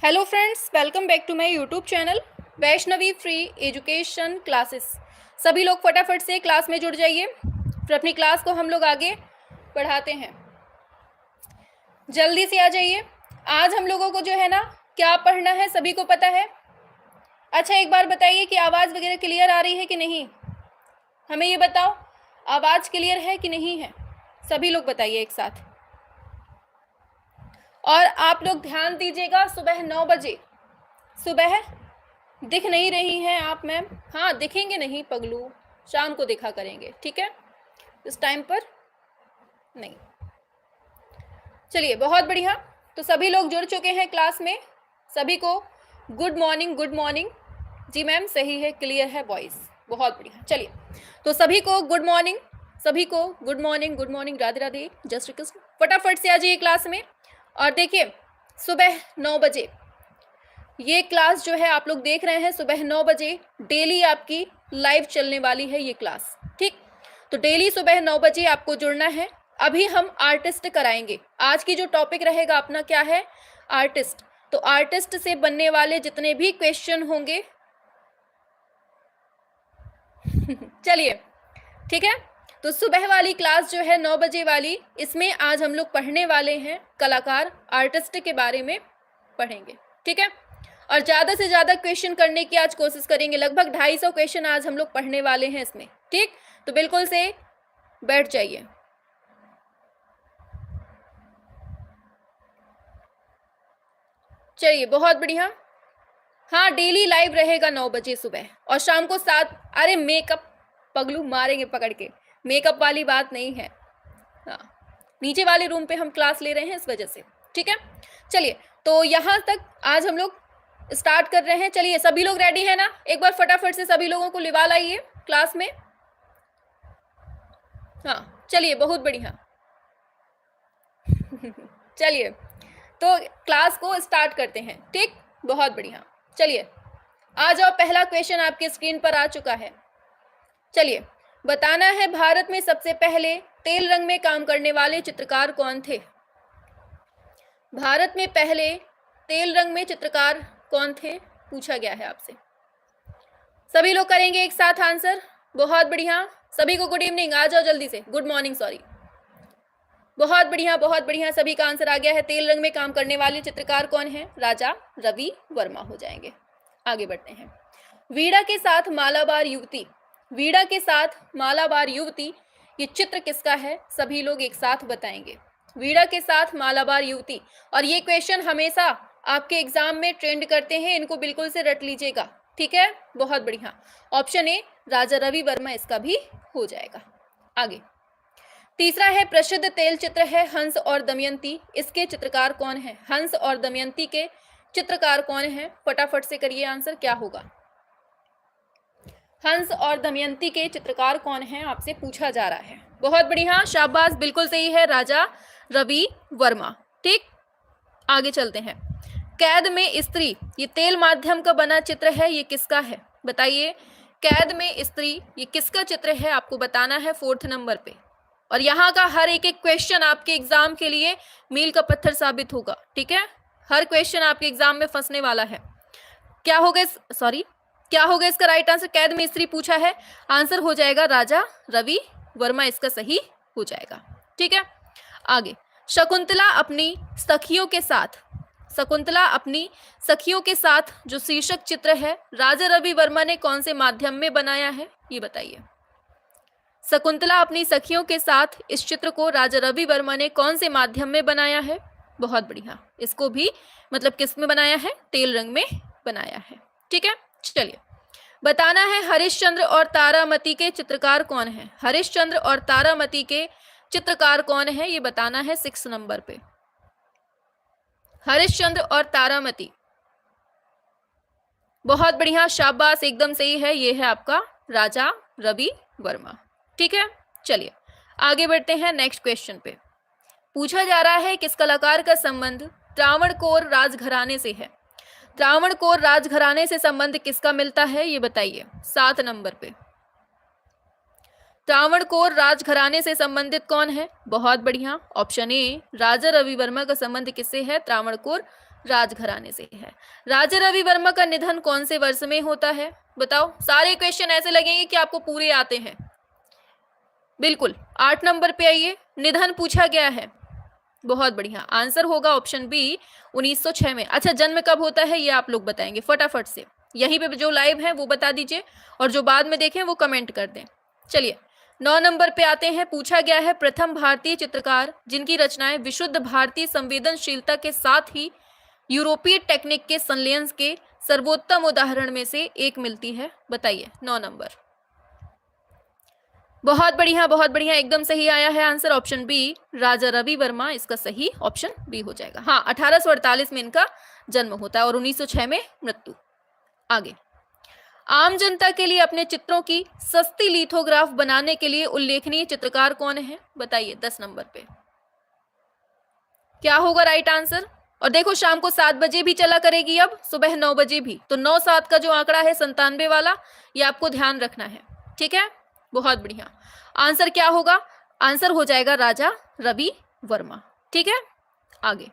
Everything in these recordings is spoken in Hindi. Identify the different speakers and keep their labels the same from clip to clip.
Speaker 1: Hello friends, welcome back to my YouTube channel Vaishnavi free education classes. सभी लोग फटाफट से क्लास में जुड़ जाइए, फिर अपनी क्लास को हम लोग आगे बढ़ाते हैं। जल्दी से आ जाइए। आज हम लोगों को जो है ना क्या पढ़ना है सभी को पता है। अच्छा, एक बार बताइए कि आवाज़ वगैरह क्लियर आ रही है कि नहीं। हमें ये बताओ, आवाज़ क्लियर है कि नहीं है। सभी लोग बताइए एक साथ। और आप लोग ध्यान दीजिएगा, सुबह 9 बजे सुबह दिख नहीं रही हैं आप मैम। हाँ, दिखेंगे नहीं पगलू, शाम को दिखा करेंगे, ठीक है, इस टाइम पर नहीं। चलिए, बहुत बढ़िया। तो सभी लोग जुड़ चुके हैं क्लास में। सभी को गुड मॉर्निंग। गुड मॉर्निंग जी मैम, सही है, क्लियर है वॉइस, बहुत बढ़िया। चलिए, तो सभी को गुड मॉर्निंग, सभी को good morning. Good morning, Radhe Radhe, जय श्री कृष्ण। फटाफट से आ जाइए क्लास में। और देखिए, सुबह 9 बजे ये क्लास जो है आप लोग देख रहे हैं, सुबह 9 बजे डेली आपकी लाइव चलने वाली है ये क्लास, ठीक। तो डेली सुबह 9 बजे आपको जुड़ना है। अभी हम आर्टिस्ट कराएंगे। आज की जो टॉपिक रहेगा अपना क्या है, आर्टिस्ट। तो आर्टिस्ट से बनने वाले जितने भी क्वेश्चन होंगे चलिए, ठीक है। तो सुबह वाली क्लास जो है 9 बजे वाली, इसमें आज हम लोग पढ़ने वाले हैं कलाकार, आर्टिस्ट के बारे में पढ़ेंगे, ठीक है। और ज़्यादा से ज़्यादा क्वेश्चन करने की आज कोशिश करेंगे। लगभग 250 क्वेश्चन आज हम लोग पढ़ने वाले हैं इसमें, ठीक। तो बिल्कुल से बैठ जाइए। चलिए, बहुत बढ़िया। हाँ, डेली लाइव रहेगा 9 बजे सुबह और शाम को 7। अरे मेकअप पगलू मारेंगे पकड़ के, मेकअप वाली बात नहीं है। हाँ, नीचे वाले रूम पे हम क्लास ले रहे हैं इस वजह से, ठीक है। चलिए, तो यहाँ तक आज हम लोग स्टार्ट कर रहे हैं। चलिए, सभी लोग रेडी है ना। एक बार फटाफट से सभी लोगों को लिवा लाइए क्लास में। हाँ, चलिए, बहुत बढ़िया चलिए, तो क्लास को स्टार्ट करते हैं, ठीक, बहुत बढ़िया। चलिए, आ जाओ, पहला क्वेश्चन आपके स्क्रीन पर आ चुका है। चलिए, बताना है भारत में सबसे पहले तेल रंग में काम करने वाले चित्रकार कौन थे। भारत में पहले तेल रंग में चित्रकार कौन थे, पूछा गया है आपसे। सभी लोग करेंगे एक साथ आंसर, बहुत बढ़िया। सभी को गुड इवनिंग, आ जाओ जल्दी से, गुड मॉर्निंग सॉरी। बहुत बढ़िया, बहुत बढ़िया, सभी का आंसर आ गया है। तेल रंग में काम करने वाले चित्रकार कौन है, राजा रवि वर्मा हो जाएंगे। आगे बढ़ते हैं। वीणा के साथ मालाबार युवती, वीणा के साथ मालाबार युवती, ये चित्र किसका है, सभी लोग एक साथ बताएंगे। वीणा के साथ मालाबार युवती, और ये क्वेश्चन हमेशा आपके एग्जाम में ट्रेंड करते हैं, इनको बिल्कुल से रट लीजिएगा, ठीक है, बहुत बढ़िया। ऑप्शन ए राजा रवि वर्मा इसका भी हो जाएगा। आगे तीसरा है, प्रसिद्ध तेल चित्र है हंस और दमयंती, इसके चित्रकार कौन है। हंस और दमयंती के चित्रकार कौन है, फटाफट से करिए आंसर, क्या होगा। हंस और दमयंती के चित्रकार कौन है, आपसे पूछा जा रहा है। बहुत बढ़िया, शाबाश, बिल्कुल सही है, राजा रवि वर्मा, ठीक। आगे चलते हैं। कैद में स्त्री, ये तेल माध्यम का बना चित्र है, ये किसका है, बताइए। कैद में स्त्री, ये किसका चित्र है, आपको बताना है 4th नंबर पे। और यहाँ का हर एक क्वेश्चन आपके एग्जाम के लिए मील का पत्थर साबित होगा, ठीक है। हर क्वेश्चन आपके एग्जाम में फंसने वाला है। क्या होगा, सॉरी, क्या होगा इसका राइट आंसर। कैद में स्त्री पूछा है, आंसर हो जाएगा राजा रवि वर्मा, इसका सही हो जाएगा, ठीक है। आगे, शकुंतला अपनी सखियों के साथ, शकुंतला अपनी सखियों के साथ जो शीर्षक चित्र है, राजा रवि वर्मा ने कौन से माध्यम में बनाया है, ये बताइए। शकुंतला अपनी सखियों के साथ, इस चित्र को राजा रवि वर्मा ने कौन से माध्यम में बनाया है, बहुत बढ़िया। इसको भी मतलब किस में बनाया है, तेल रंग में बनाया है, ठीक है। चलिए, बताना है हरिश्चंद्र और तारामती के चित्रकार कौन है। हरिश्चंद्र और तारामती के चित्रकार कौन है, ये बताना है 6 नंबर पे। हरिश्चंद्र और तारामती, बहुत बढ़िया, शाबाश, एकदम सही है, ये है आपका राजा रवि वर्मा, ठीक है। चलिए, आगे बढ़ते हैं नेक्स्ट क्वेश्चन पे। पूछा जा रहा है किस कलाकार का संबंध त्रावणकोर राजघराने से है। त्रावणकोर राजघराने से संबंध किसका मिलता है, ये बताइए 7 नंबर पे। त्रावणकोर राजघराने से संबंधित कौन है, बहुत बढ़िया। ऑप्शन ए राजा रवि वर्मा का संबंध किससे है, त्रावणकोर राजघराने से है। राजा रवि वर्मा का निधन कौन से वर्ष में होता है? बताओ। सारे क्वेश्चन ऐसे लगेंगे कि आपको पूरे आते हैं। बिल्कुल 8 नंबर पे आइए। निधन पूछा गया है। बहुत बढ़िया, आंसर होगा ऑप्शन बी 1906 में। अच्छा, जन्म कब होता है ये आप लोग बताएंगे फटाफट से। यहीं पे जो लाइव है वो बता दीजिए और जो बाद में देखें वो कमेंट कर दें। चलिए 9 नंबर पे आते हैं। पूछा गया है प्रथम भारतीय चित्रकार जिनकी रचनाएं विशुद्ध भारतीय संवेदनशीलता के साथ ही यूरोपीय टेक्निक के संलयन के सर्वोत्तम उदाहरण में से एक मिलती है, बताइए। 9 नंबर। बहुत बढ़िया, एकदम सही आया है आंसर ऑप्शन बी राजा रवि वर्मा, इसका सही ऑप्शन बी हो जाएगा। हाँ, 1848 में इनका जन्म होता है और 1906 में मृत्यु। आगे, आम जनता के लिए अपने चित्रों की सस्ती लिथोग्राफ बनाने के लिए उल्लेखनीय चित्रकार कौन है, बताइए। 10 नंबर पे क्या होगा राइट आंसर? और देखो शाम को 7 बजे भी चला करेगी, अब सुबह 9 बजे भी, तो 9-7 का जो आंकड़ा है 97 वाला, ये आपको ध्यान रखना है, ठीक है। बहुत बढ़िया, आंसर क्या होगा? आंसर हो जाएगा राजा रवि वर्मा, ठीक है। आगे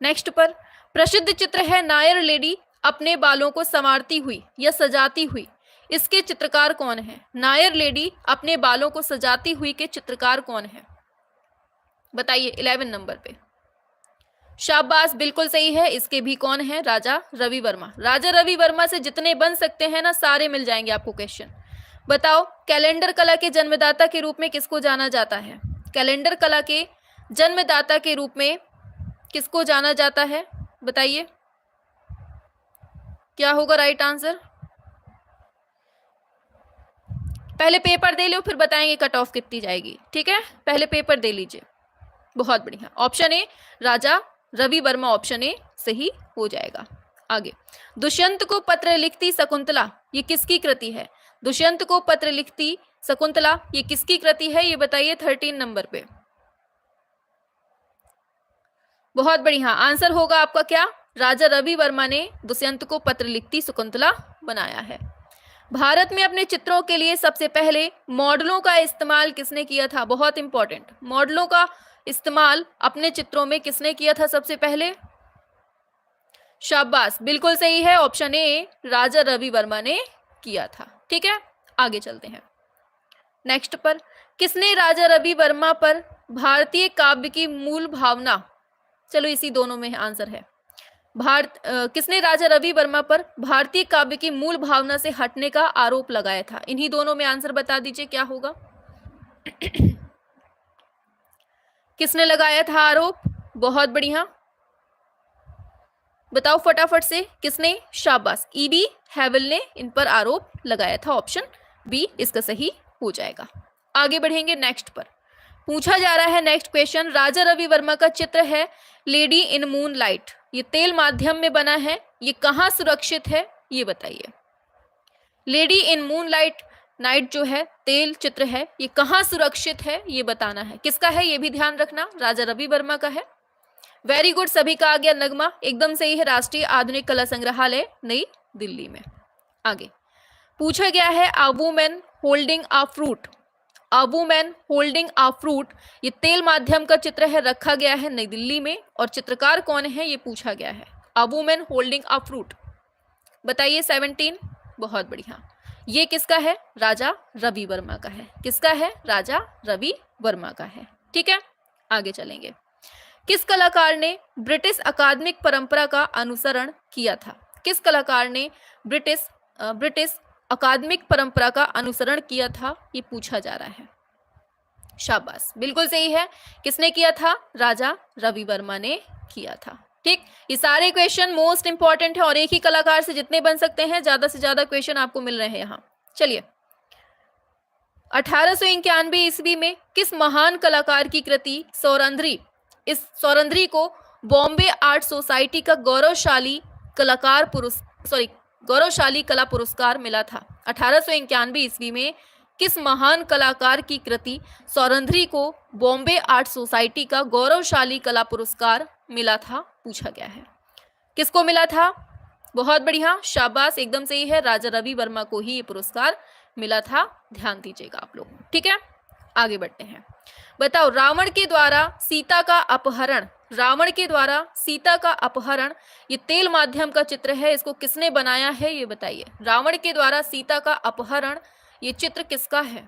Speaker 1: नेक्स्ट पर प्रसिद्ध चित्र है नायर लेडी अपने बालों को संवारती हुई या सजाती हुई, इसके चित्रकार कौन है? नायर लेडी अपने बालों को सजाती हुई के चित्रकार कौन है, बताइए। 11 नंबर पे। शाबाश, बिल्कुल सही है, इसके भी कौन है? राजा रवि वर्मा। राजा रवि वर्मा से जितने बन सकते हैं ना सारे मिल जाएंगे आपको क्वेश्चन। बताओ, कैलेंडर कला के जन्मदाता के रूप में किसको जाना जाता है? कैलेंडर कला के जन्मदाता के रूप में किसको जाना जाता है, बताइए। क्या होगा राइट आंसर? पहले पेपर दे लो फिर बताएंगे कट ऑफ कितनी जाएगी, ठीक है। पहले पेपर दे लीजिए। बहुत बढ़िया, option A Raja Ravi Varma, option A सही हो जाएगा। आगे, दुष्यंत को पत्र लिखती शकुंतला, ये किसकी कृति है? दुष्यंत को पत्र लिखती शकुंतला, ये किसकी कृति है, ये बताइए। 13 नंबर पे। बहुत बढ़िया, आंसर होगा आपका क्या? राजा रवि वर्मा ने दुष्यंत को पत्र लिखती शकुंतला बनाया है। भारत में अपने चित्रों के लिए सबसे पहले मॉडलों का इस्तेमाल किसने किया था? बहुत इंपॉर्टेंट, मॉडलों का इस्तेमाल अपने चित्रों में किसने किया था सबसे पहले? शाबाश, बिल्कुल सही है, ऑप्शन ए राजा रवि वर्मा ने किया था, ठीक है। आगे चलते हैं नेक्स्ट पर। किसने राजा रवि वर्मा पर भारतीय काव्य की मूल भावना, चलो इसी दोनों में आंसर है। किसने राजा रवि वर्मा पर भारतीय काव्य की मूल भावना से हटने का आरोप लगाया था? इन्हीं दोनों में आंसर बता दीजिए क्या होगा। किसने लगाया था आरोप? बहुत बढ़िया, बताओ फटाफट से किसने? शाबाश, ईबी हैवल ने इन पर आरोप लगाया था, ऑप्शन बी इसका सही हो जाएगा। आगे बढ़ेंगे नेक्स्ट पर। पूछा जा रहा है नेक्स्ट क्वेश्चन, राजा रवि वर्मा का चित्र है लेडी इन मून लाइट, ये तेल माध्यम में बना है, ये कहाँ सुरक्षित है, ये बताइए। Lady in moon light, night जो है तेल चित्र है, ये कहाँ सुरक्षित है ये बताना है। किसका है ये भी ध्यान रखना, राजा रवि वर्मा का है। वेरी गुड, सभी का आ गया नगमा, एकदम सही है, राष्ट्रीय आधुनिक कला संग्रहालय नई दिल्ली में। आगे पूछा गया है a woman holding a fruit, a woman holding a fruit, ये तेल माध्यम का चित्र है, रखा गया है नई दिल्ली में, और चित्रकार कौन है ये पूछा गया है। A woman holding a fruit, बताइए। 17। बहुत बढ़िया, ये किसका है? राजा रवि वर्मा का है। किसका है? राजा रवि वर्मा का है, ठीक है। आगे चलेंगे। किस कलाकार ने ब्रिटिश अकादमिक परंपरा का अनुसरण किया था? किस कलाकार ने ब्रिटिश अकादमिक परंपरा का अनुसरण किया था, ये पूछा जा रहा है। शाबाश, बिल्कुल सही है, किसने किया था? राजा रवि वर्मा ने किया था, ठीक। ये सारे क्वेश्चन मोस्ट इंपॉर्टेंट है और एक ही कलाकार से जितने बन सकते हैं, ज्यादा से ज्यादा क्वेश्चन आपको मिल रहे हैं यहाँ। चलिए, 1891 ईस्वी में किस महान कलाकार की कृति सौरंध्री, इस सौरंध्री को बॉम्बे आर्ट सोसाइटी का गौरवशाली कला पुरस्कार मिला था? 1891 ईस्वी में किस महान कलाकार की कृति सौरंध्री को बॉम्बे आर्ट सोसाइटी का गौरवशाली कला पुरस्कार मिला था, पूछा गया है। किसको मिला था? बहुत बढ़िया, शाबाश, एकदम सही है, राजा रवि वर्मा को ही ये पुरस्कार मिला था, ध्यान दीजिएगा आप लोग, ठीक है। आगे बढ़ते हैं। बताओ, रावण के द्वारा सीता का अपहरण, रावण के द्वारा सीता का अपहरण, ये तेल माध्यम का चित्र है, इसको किसने बनाया है ये बताइए। रावण के द्वारा सीता का अपहरण, ये चित्र किसका है?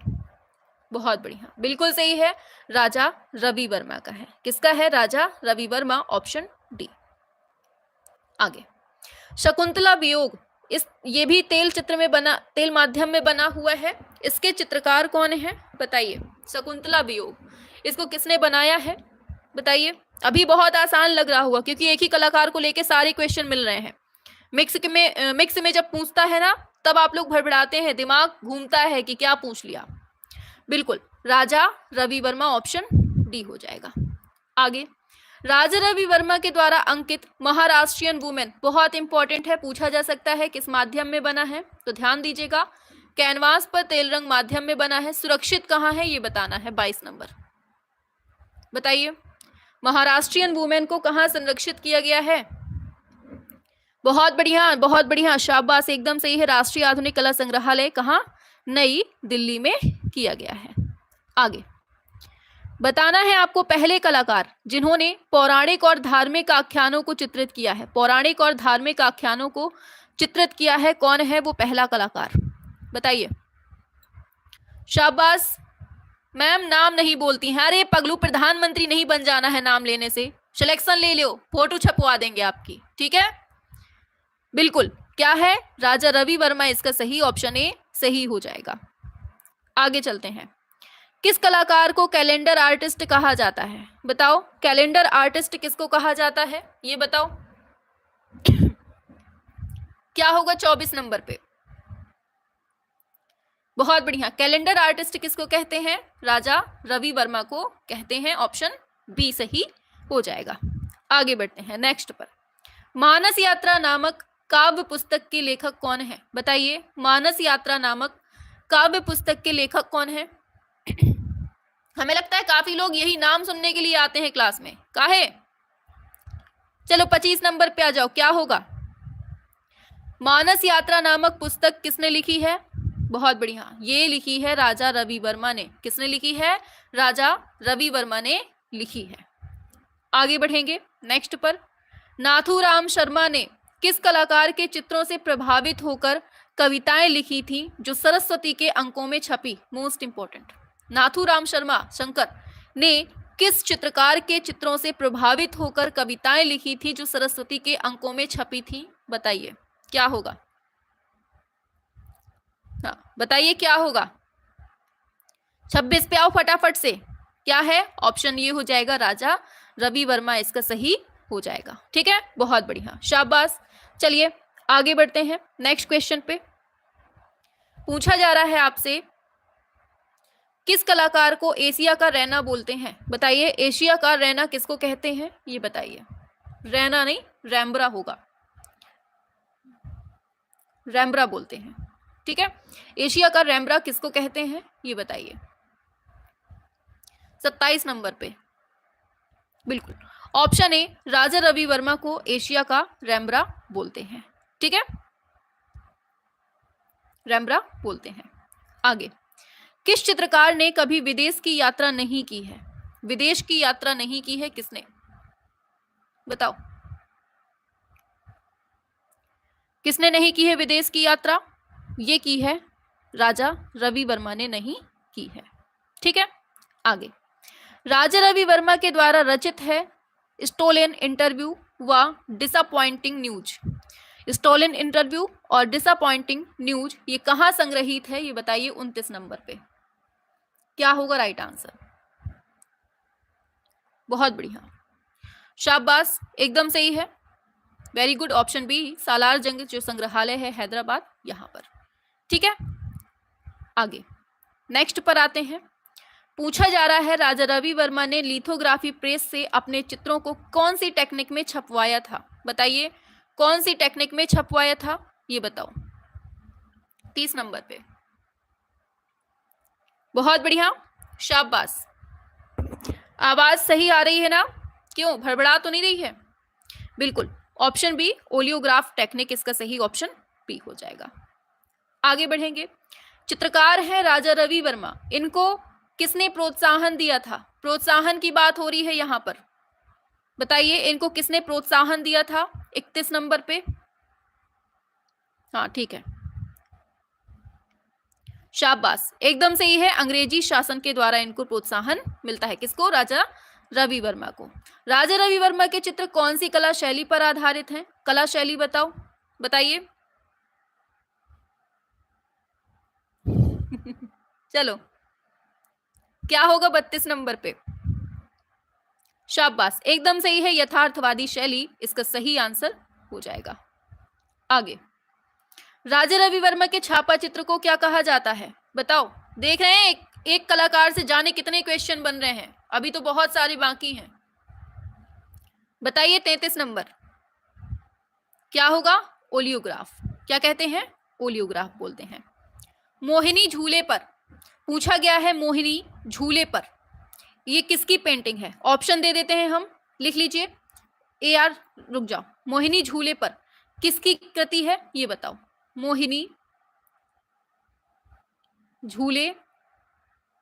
Speaker 1: बहुत बढ़िया, बिल्कुल सही है, राजा रवि वर्मा का है। किसका है? राजा रवि वर्मा, ऑप्शन डी। आगे, शकुंतला वियोग, इस ये भी तेल चित्र में बना, तेल माध्यम में बना हुआ है। इसके चित्रकार कौन है बताइए? शकुंतला वियोग, इसको किसने बनाया है बताइए? अभी बहुत आसान लग रहा हुआ क्योंकि एक ही कलाकार को लेके सारे क्वेश्चन मिल रहे हैं। मिक्स में जब पूछता है ना, तब आप लोग भड़बड़ाते हैं, दिमाग घूमता है कि क्या पूछ लिया। बिल्कुल, राजा रवि वर्मा, ऑप्शन डी हो जाएगा। आगे, राजा रवि वर्मा के द्वारा अंकित महाराष्ट्रियन वुमेन, बहुत इंपॉर्टेंट है, पूछा जा सकता है किस माध्यम में बना है, तो ध्यान दीजिएगा। कैनवास पर तेल रंग माध्यम में बना है। सुरक्षित कहाँ है ये बताना है। 22 नंबर बताइए, महाराष्ट्रियन वुमेन को कहाँ संरक्षित किया गया है? बहुत बढ़िया, बहुत बढ़िया, शाबाश, एकदम सही है। राष्ट्रीय आधुनिक कला संग्रहालय कहाँ? नई दिल्ली में किया गया है। आगे बताना है आपको पहले कलाकार जिन्होंने पौराणिक और धार्मिक आख्यानों को चित्रित किया है। पौराणिक और धार्मिक आख्यानों को चित्रित किया है, कौन है वो पहला कलाकार बताइए? शाबाश मैम, नाम नहीं बोलती हैं। अरे पगलू, प्रधानमंत्री नहीं बन जाना है नाम लेने से, सिलेक्शन ले लो, फोटो छपवा देंगे आपकी, ठीक है? बिल्कुल, क्या है? राजा रवि वर्मा, इसका सही ऑप्शन ए सही हो जाएगा। आगे चलते हैं, किस कलाकार को कैलेंडर आर्टिस्ट कहा जाता है बताओ? कैलेंडर आर्टिस्ट किसको कहा जाता है ये बताओ? क्या होगा 24 नंबर पे? बहुत बढ़िया, कैलेंडर आर्टिस्ट किसको कहते हैं? राजा रवि वर्मा को कहते हैं, ऑप्शन बी सही हो जाएगा। आगे बढ़ते हैं नेक्स्ट पर। मानस यात्रा नामक काव्य पुस्तक के लेखक कौन है बताइए? मानस यात्रा नामक काव्य पुस्तक के लेखक कौन है? हमें लगता है काफी लोग यही नाम सुनने के लिए आते हैं क्लास में, काहे? चलो 25 नंबर पे आ जाओ, क्या होगा? मानस यात्रा नामक पुस्तक किसने लिखी है? बहुत बढ़िया, ये लिखी है राजा रवि वर्मा ने। किसने लिखी है? राजा रवि वर्मा ने लिखी है। आगे बढ़ेंगे नेक्स्ट पर। नाथूराम शर्मा ने किस कलाकार के चित्रों से प्रभावित होकर कविताएं लिखी थी जो सरस्वती के अंकों में छपी? मोस्ट इंपॉर्टेंट, नाथूराम शर्मा शंकर ने किस चित्रकार के चित्रों से प्रभावित होकर कविताएं लिखी थी जो सरस्वती के अंकों में छपी थी? बताइए क्या होगा? हाँ बताइए क्या होगा? 26 पे आओ फटाफट से, क्या है? ऑप्शन ये हो जाएगा, राजा रवि वर्मा इसका सही हो जाएगा। ठीक है, बहुत बढ़िया, शाबाश। चलिए आगे बढ़ते हैं नेक्स्ट क्वेश्चन पे। पूछा जा रहा है आपसे, किस कलाकार को एशिया का रैना बोलते हैं? बताइए, एशिया का रैना किसको कहते हैं ये बताइए? रैना नहीं, रैम्ब्रा होगा, रैम्ब्रा बोलते हैं। ठीक है, एशिया का रैम्ब्रा किसको कहते हैं ये बताइए? 27 नंबर पे बिल्कुल, ऑप्शन ए, राजा रवि वर्मा को एशिया का रैम्ब्रा बोलते हैं। ठीक है, रैम्ब्रा बोलते हैं। आगे, किस चित्रकार ने कभी विदेश की यात्रा नहीं की है? विदेश की यात्रा नहीं की है किसने? बताओ, किसने नहीं की है विदेश की यात्रा? ये की है राजा रवि वर्मा ने नहीं की है। ठीक है, आगे, राजा रवि वर्मा के द्वारा रचित है स्टोलन इंटरव्यू व डिसअपॉइंटिंग न्यूज। स्टोलन इंटरव्यू और डिसअपॉइंटिंग न्यूज ये कहाँ संग्रहित है ये बताइए? 29 नंबर पे क्या होगा राइट आंसर? बहुत बढ़िया, शाबाश, एकदम सही है, वेरी गुड, ऑप्शन बी, सालार जंग जो संग्रहालय है हैदराबाद, यहां पर। ठीक है, आगे नेक्स्ट पर आते हैं। पूछा जा रहा है, राजा रवि वर्मा ने लिथोग्राफी प्रेस से अपने चित्रों को कौन सी टेक्निक में छपवाया था? बताइए, कौन सी टेक्निक में छपवाया था ये बताओ? 30 नंबर पे, बहुत बढ़िया, शाबाश, आवाज सही आ रही है ना? क्यों, भड़बड़ा तो नहीं रही है? बिल्कुल, ऑप्शन बी, ओलियोग्राफ टेक्निक इसका सही ऑप्शन बी हो जाएगा। आगे बढ़ेंगे, चित्रकार है राजा रवि वर्मा, इनको किसने प्रोत्साहन दिया था? प्रोत्साहन की बात हो रही है यहाँ पर, बताइए इनको किसने प्रोत्साहन दिया था 31 नंबर पे? हाँ ठीक है, शाबाश, एकदम सही है। अंग्रेजी शासन के द्वारा इनको प्रोत्साहन मिलता है। किसको? राजा रवि वर्मा को। राजा रवि वर्मा के चित्र कौन सी कला शैली पर आधारित हैं? कला शैली बताओ, बताइए। चलो, क्या होगा 32 नंबर पे? शाबाश, एकदम सही है, यथार्थवादी शैली इसका सही आंसर हो जाएगा। आगे, राजा रवि वर्मा के छापा चित्र को क्या कहा जाता है? बताओ। देख रहे हैं एक कलाकार से जाने कितने क्वेश्चन बन रहे हैं, अभी तो बहुत सारे बाकी हैं। बताइए 33 नंबर क्या होगा? ओलियोग्राफ। क्या कहते हैं? ओलियोग्राफ बोलते हैं। मोहिनी झूले पर पूछा गया है, मोहिनी झूले पर ये किसकी पेंटिंग है? ऑप्शन दे देते हैं हम, लिख लीजिए। AR रुक जाओ, मोहिनी झूले पर किसकी कृति है ये बताओ। मोहिनी झूले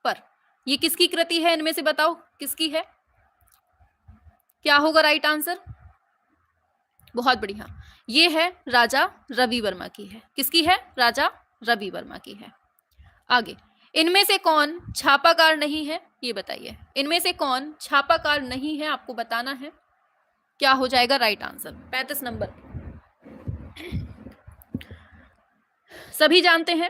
Speaker 1: पर ये किसकी कृति है? इनमें से बताओ किसकी है? क्या होगा राइट आंसर? बहुत बढ़िया, ये है राजा रवि वर्मा की है। किसकी है? राजा रवि वर्मा की है। आगे, इनमें से कौन छापाकार नहीं है ये बताइए। इनमें से कौन छापाकार नहीं है आपको बताना है। क्या हो जाएगा राइट आंसर? 35 नंबर। सभी जानते हैं,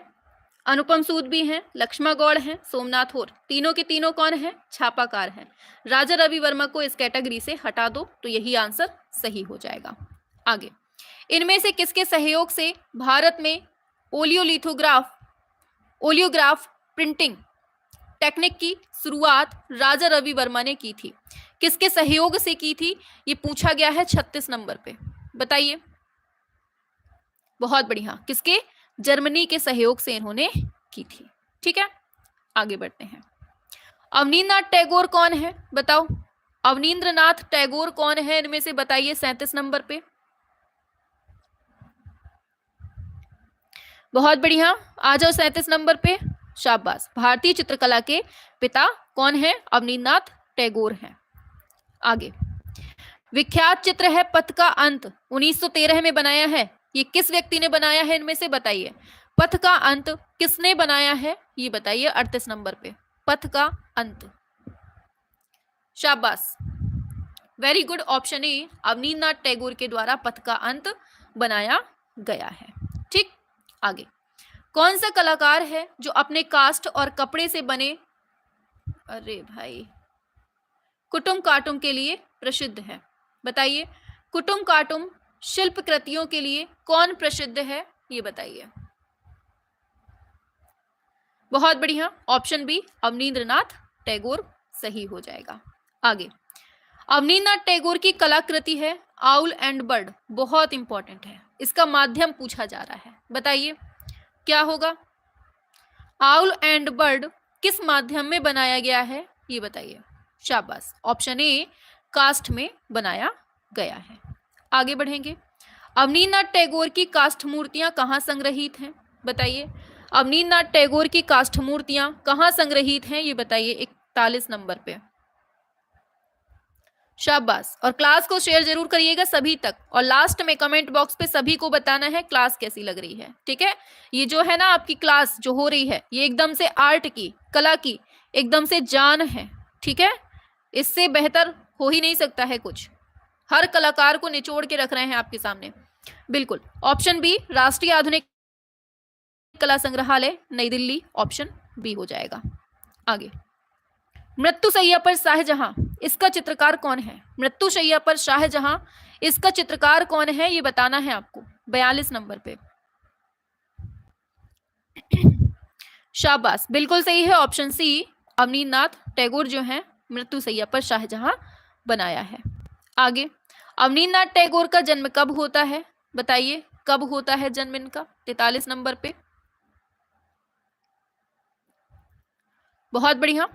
Speaker 1: अनुपम सूद भी हैं, लक्ष्मा गौड़ हैं, सोमनाथ होर, तीनों के तीनों कौन है? छापाकार हैं। राजा रवि वर्मा को इस कैटेगरी से हटा दो तो यही आंसर सही हो जाएगा। आगे, इनमें से किसके सहयोग से भारत में ओलियोग्राफ प्रिंटिंग टेक्निक की शुरुआत राजा रवि वर्मा ने की थी? किसके सहयोग से की थी ये पूछा गया है 36 नंबर पे, बताइए। बहुत बढ़िया, किसके? जर्मनी के सहयोग से इन्होंने की थी। ठीक है, आगे बढ़ते हैं। अवनींद्रनाथ टैगोर कौन है? बताओ, अवनींद्रनाथ टैगोर कौन है इनमें से? बताइए 37 नंबर पे। बहुत बढ़िया, आ जाओ 37 नंबर पे। शाबाश, भारतीय चित्रकला के पिता कौन है? अवनींद्रनाथ टैगोर हैं। आगे, विख्यात चित्र है पथ का अंत, 1913 में बनाया है। ये किस व्यक्ति ने बनाया है इनमें से? बताइए। पथ का अंत किसने बनाया है ये बताइए 38 नंबर पे। पथ का अंत, शाबाश, very good, option A, Abanindranath Tagore के द्वारा पथ का अंत बनाया गया है। ठीक, आगे, कौन सा कलाकार है जो अपने कास्ट और कपड़े से बने, अरे भाई, कुटुम काटुम के लिए प्रसिद्ध है? बताइए, कुटुम काटुम शिल्प कृतियों के लिए कौन प्रसिद्ध है ये बताइए। बहुत बढ़िया, ऑप्शन बी, अवनींद्रनाथ टैगोर सही हो जाएगा। आगे, अवनींद्रनाथ टैगोर की कलाकृति है आउल एंड बर्ड, बहुत इंपॉर्टेंट है, इसका माध्यम पूछा जा रहा है, बताइए क्या होगा। आउल एंड बर्ड किस माध्यम में बनाया गया है ये बताइए। शाबाश, ऑप्शन ए, कास्ट में बनाया गया है। आगे बढ़ेंगे, अवनींद्रनाथ टैगोर की काष्ठ मूर्तियां कहाँ संग्रहित हैं? बताइए, अवनींद्रनाथ टैगोर की काष्ठ मूर्तियां कहाँ संग्रहित हैं ये बताइए 41 नंबर पे। शाबाश, और क्लास को शेयर जरूर करिएगा सभी तक, और लास्ट में कमेंट बॉक्स पे सभी को बताना है क्लास कैसी लग रही है। ठीक है, ये जो है ना आपकी क्लास जो हो रही है ये एकदम से आर्ट की, कला की एकदम से जान है। ठीक है, इससे बेहतर हो ही नहीं सकता है कुछ, हर कलाकार को निचोड़ के रख रहे हैं आपके सामने। बिल्कुल, ऑप्शन बी, राष्ट्रीय आधुनिक कला संग्रहालय नई दिल्ली, ऑप्शन बी हो जाएगा। आगे, मृत्युशैया पर शाहजहां, इसका चित्रकार कौन है? मृत्युशैया पर शाहजहां, इसका चित्रकार कौन है ये बताना है आपको 42 नंबर पे। शाबाश, बिल्कुल सही है, ऑप्शन सी, अवनींद्रनाथ टैगोर जो है मृत्युशैया पर शाहजहां बनाया है। आगे, अवनींद्रनाथ टैगोर का जन्म कब होता है? बताइए, कब होता है जन्म इनका 43 नंबर पे। बहुत बढ़िया,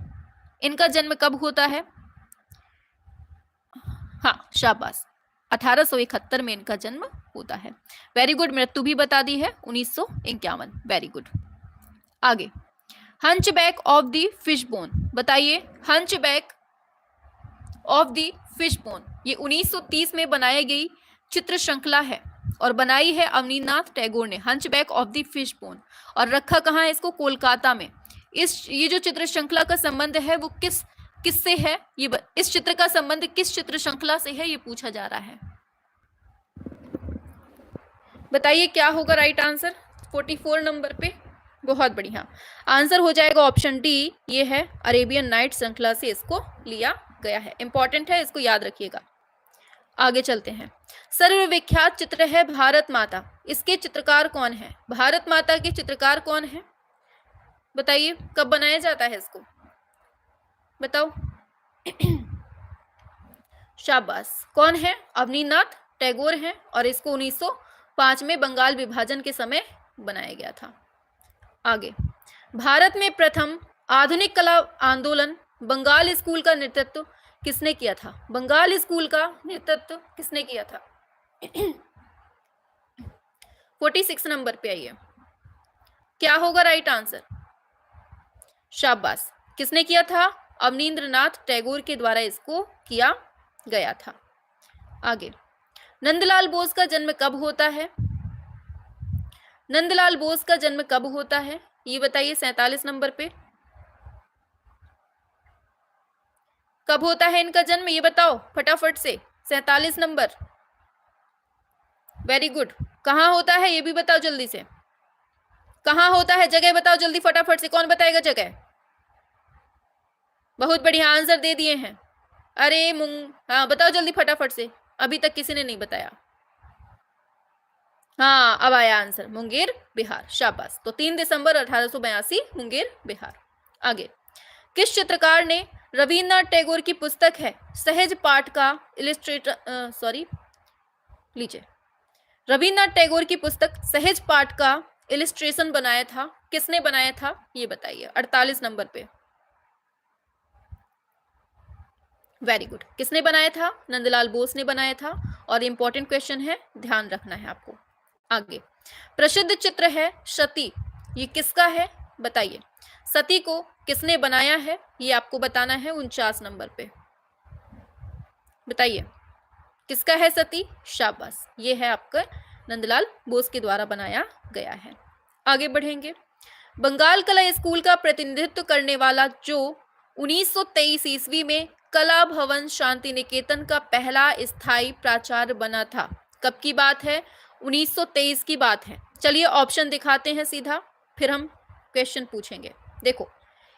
Speaker 1: इनका जन्म कब होता है? हाँ शाबाश, 1871 में इनका जन्म होता है। वेरी गुड, मृत्यु भी बता दी है 1951, वेरी गुड। आगे, hunchback of the fish bone, बताइए। Hunchback of the fish bone ये 1930 में बनाई गई चित्र श्रृंखला है और बनाई है अवनींद्रनाथ टैगोर ने, hunchback of the fish bone. और रखा कहाँ है इसको? कोलकाता में। ये जो चित्र श्रृंखला का संबंध है वो किससे है? इस चित्र का संबंध किस चित्र श्रृंखला से है, ये पूछा जा रहा है। बताइए क्या होगा राइट आंसर 44 नंबर पे? बहुत बढ़िया, आंसर हो जाएगा ऑप्शन डी, ये है अरेबियन नाइट श्रृंखला से इसको लिया गया है। इंपॉर्टेंट है, इसको याद रखिएगा। आगे चलते हैं। सर्वविख्यात चित्र है भारत माता, इसके चित्रकार कौन है? भारत माता के चित्रकार कौन है? बताइए कब बनाया जाता है इसको, बताओ। शाबाश, कौन है? अवनींद्रनाथ टैगोर हैं और इसको 1905 में बंगाल विभाजन के समय बनाया गया था। आगे, भारत में प्रथम आधुनिक कला आंदोलन बंगाल स्कूल का नेतृत्व किसने किया था? बंगाल स्कूल का नेतृत्व किसने किया था? 46 नंबर पे आइए, क्या होगा राइट आंसर? शाबाश, किसने किया था? अवनींद्रनाथ टैगोर के द्वारा इसको किया गया था। आगे, नंदलाल बोस का जन्म कब होता है? नंदलाल बोस का जन्म कब होता है ये बताइए। 47 नंबर पे कब होता है इनका जन्म, ये बताओ फटाफट से। 47 नंबर, वेरी गुड। कहाँ होता है ये भी बताओ जल्दी से, कहाँ होता है? जगह बताओ जल्दी फटाफट से, कौन बताएगा जगह? बहुत बढ़िया, आंसर दे दिए हैं। अरे हाँ बताओ जल्दी फटाफट से, अभी तक किसी ने नहीं बताया। हाँ अब आया आंसर, मुंगेर बिहार। शाबाश, तो 3 दिसंबर 1882 मुंगेर बिहार। आगे, किस चित्रकार ने रविन्द्रनाथ टैगोर की पुस्तक है सहज पाठ का लीजिए, रविन्द्रनाथ टैगोर की पुस्तक सहज पाठ का इलिस्ट्रेशन बनाया था? किसने बनाया था ये बताइए। 48 नंबर पे, वेरी गुड, किसने बनाया था? नंदलाल बोस ने बनाया था। और इंपॉर्टेंट क्वेश्चन है, ध्यान रखना है आपको। आगे, प्रसिद्ध चित्र है सती, ये किसका है बताइए। सती को किसने बनाया है ये आपको बताना है। 49 नंबर पे बताइए किसका है सती? शाबाश, ये है आपका नंदलाल बोस के द्वारा बनाया गया है। आगे बढ़ेंगे। बंगाल कला स्कूल का प्रतिनिधित्व करने वाला जो 1923 ईस्वी में कला भवन शांति निकेतन का पहला स्थायी प्राचार्य बना था, कब की बात है? 1923 की बात है। चलिए ऑप्शन दिखाते हैं सीधा, फिर हम क्वेश्चन पूछेंगे। देखो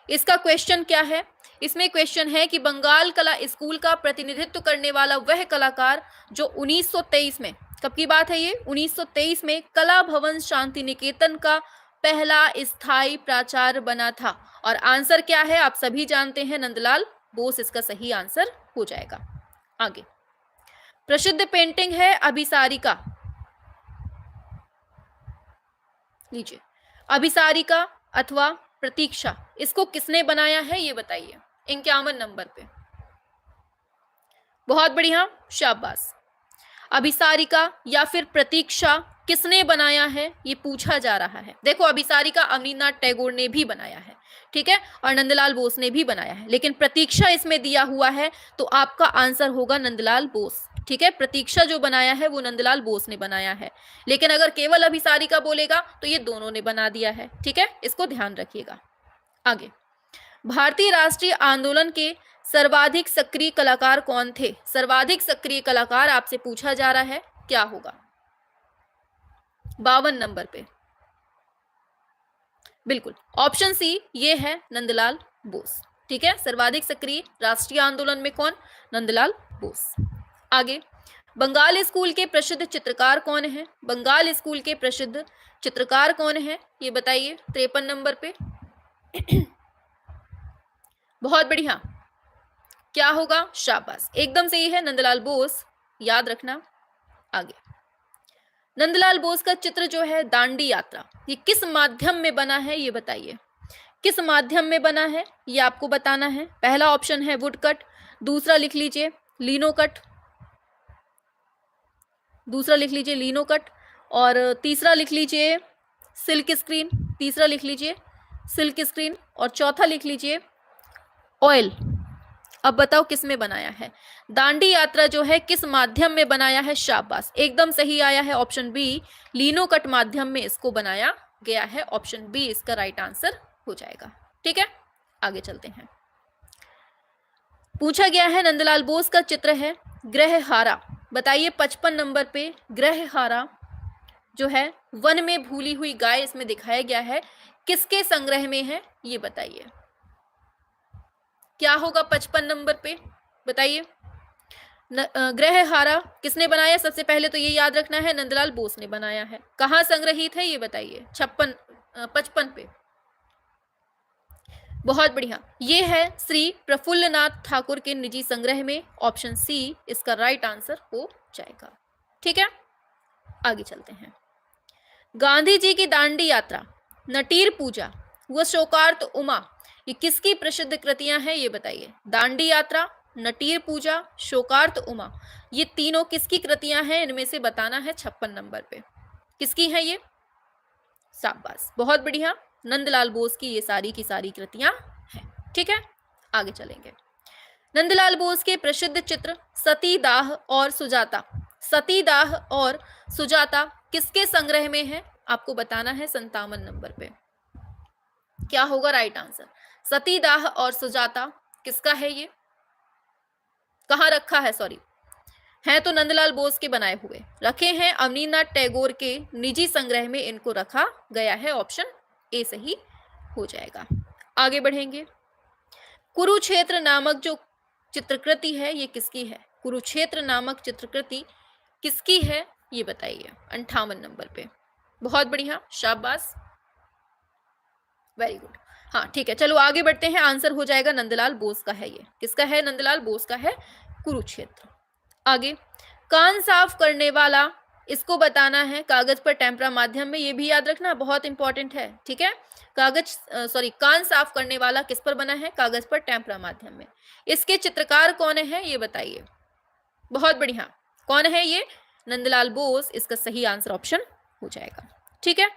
Speaker 1: इसका क्वेश्चन क्या है, इसमें क्वेश्चन है कि बंगाल कला स्कूल का प्रतिनिधित्व करने वाला वह कलाकार जो 1923 में, कब की बात है ये? 1923 में कला भवन शांति निकेतन का पहला स्थायी प्राचार्य बना था। और आंसर क्या है आप सभी जानते हैं, नंदलाल बोस इसका सही आंसर हो जाएगा। आगे, प्रसिद्ध पेंटिंग है अभिसारिका, लीजिए अभिसारिका अथवा प्रतीक्षा, इसको किसने बनाया है ये बताइए। 51 नंबर पे, बहुत बढ़िया, शाबाश। अभिसारिका या फिर प्रतीक्षा किसने बनाया है ये पूछा जा रहा है। देखो अभिसारिका अवनींद्रनाथ टैगोर ने भी बनाया है, ठीक है, और नंदलाल बोस ने भी बनाया है, लेकिन प्रतीक्षा इसमें दिया हुआ है तो आपका आंसर होगा नंदलाल बोस, ठीक है। प्रतीक्षा जो बनाया है वो नंदलाल बोस ने बनाया है, लेकिन अगर केवल अभिसारिका बोलेगा तो ये दोनों ने बना दिया है, ठीक है, इसको ध्यान रखिएगा। आगे, भारतीय राष्ट्रीय आंदोलन के सर्वाधिक सक्रिय कलाकार कौन थे? सर्वाधिक सक्रिय कलाकार आपसे पूछा जा रहा है, क्या होगा? 52 नंबर पे, बिल्कुल ऑप्शन सी, ये है नंदलाल बोस, ठीक है। सर्वाधिक सक्रिय राष्ट्रीय आंदोलन में कौन? नंदलाल बोस। आगे, बंगाल स्कूल के प्रसिद्ध चित्रकार कौन है? बंगाल स्कूल के प्रसिद्ध चित्रकार कौन है ये बताइए। 53 नंबर पे, बहुत बढ़िया, क्या होगा? शाबाश, एकदम सही है, नंदलाल बोस, याद रखना। आगे, नंदलाल बोस का चित्र जो है दांडी यात्रा, ये किस माध्यम में बना है ये बताइए। किस माध्यम में बना है ये आपको बताना है। पहला ऑप्शन है वुड कट, दूसरा लिख लीजिए लिनो कट, दूसरा लिख लीजिए लिनो कट, और तीसरा लिख लीजिए सिल्क स्क्रीन, तीसरा लिख लीजिए सिल्क स्क्रीन, और चौथा लिख लीजिए ऑयल। अब बताओ किस में बनाया है? दांडी यात्रा जो है किस माध्यम में बनाया है? शाबाश, एकदम सही आया है ऑप्शन बी, लिनो कट माध्यम में इसको बनाया गया है। ऑप्शन बी इसका राइट आंसर हो जाएगा। ठीक है, आगे चलते हैं। पूछा गया है नंदलाल बोस का चित्र है ग्रहहारा। बताइए 55 नंबर पे ग्रहहारा जो है वन में भूली हुई गाय इसमें दिखाया गया है, किसके संग्रह में है ये बताइए। क्या होगा 55 नंबर पे? बताइए। ग्रहहारा किसने बनाया? सबसे पहले तो ये याद रखना है नंदलाल बोस ने बनाया है। कहाँ संग्रहित है ये बताइए? 55 पे। बहुत बढ़िया, ये है श्री प्रफुल्लनाथ ठाकुर के निजी संग्रह में। ऑप्शन सी इसका राइट आंसर हो जाएगा। ठीक है, आगे चलते हैं। गांधी जी की दांडी यात्रा, नटीर पूजा व शोकार्त उमा, ये किसकी प्रसिद्ध कृतियां हैं ये बताइए। दांडी यात्रा, नटीर पूजा, शोकार्त उमा, ये तीनों किसकी कृतियां हैं? इनमें से बताना है 56 नंबर पे। किसकी है ये? शाबाश, बहुत बढ़िया, नंदलाल बोस की ये सारी की सारी कृतियां हैं। ठीक है, आगे चलेंगे। नंदलाल बोस के प्रसिद्ध चित्र सतीदाह और सुजाता, सतीदाह और सुजाता किसके संग्रह में है? आपको बताना है 57 नंबर पे। क्या होगा राइट आंसर? सतीदाह और सुजाता किसका है? ये कहाँ रखा है? सॉरी, हैं तो नंदलाल बोस के बनाए हुए, रखे हैं अवनींद्रनाथ टैगोर के निजी संग्रह में इनको रखा गया है। ऑप्शन ए सही हो जाएगा। आगे बढ़ेंगे। कुरुक्षेत्र नामक जो चित्रकृति है ये किसकी है? कुरुक्षेत्र नामक चित्रकृति किसकी है ये बताइए 58 नंबर पे। बहुत बढ़िया, शाबाश, वेरी गुड। हाँ ठीक है, चलो आगे बढ़ते हैं। आंसर हो जाएगा नंदलाल बोस का है। ये किसका है? नंदलाल बोस का है कुरुक्षेत्र। आगे, कान साफ करने वाला, इसको बताना है कागज पर टेम्परा माध्यम में, ये भी याद रखना, बहुत इंपॉर्टेंट है। ठीक है, कान साफ करने वाला किस पर बना है? कागज पर टेम्परा माध्यम में। इसके चित्रकार कौन है ये बताइए। बहुत बढ़िया, कौन है ये? नंदलाल बोस, इसका सही आंसर ऑप्शन हो जाएगा। ठीक है,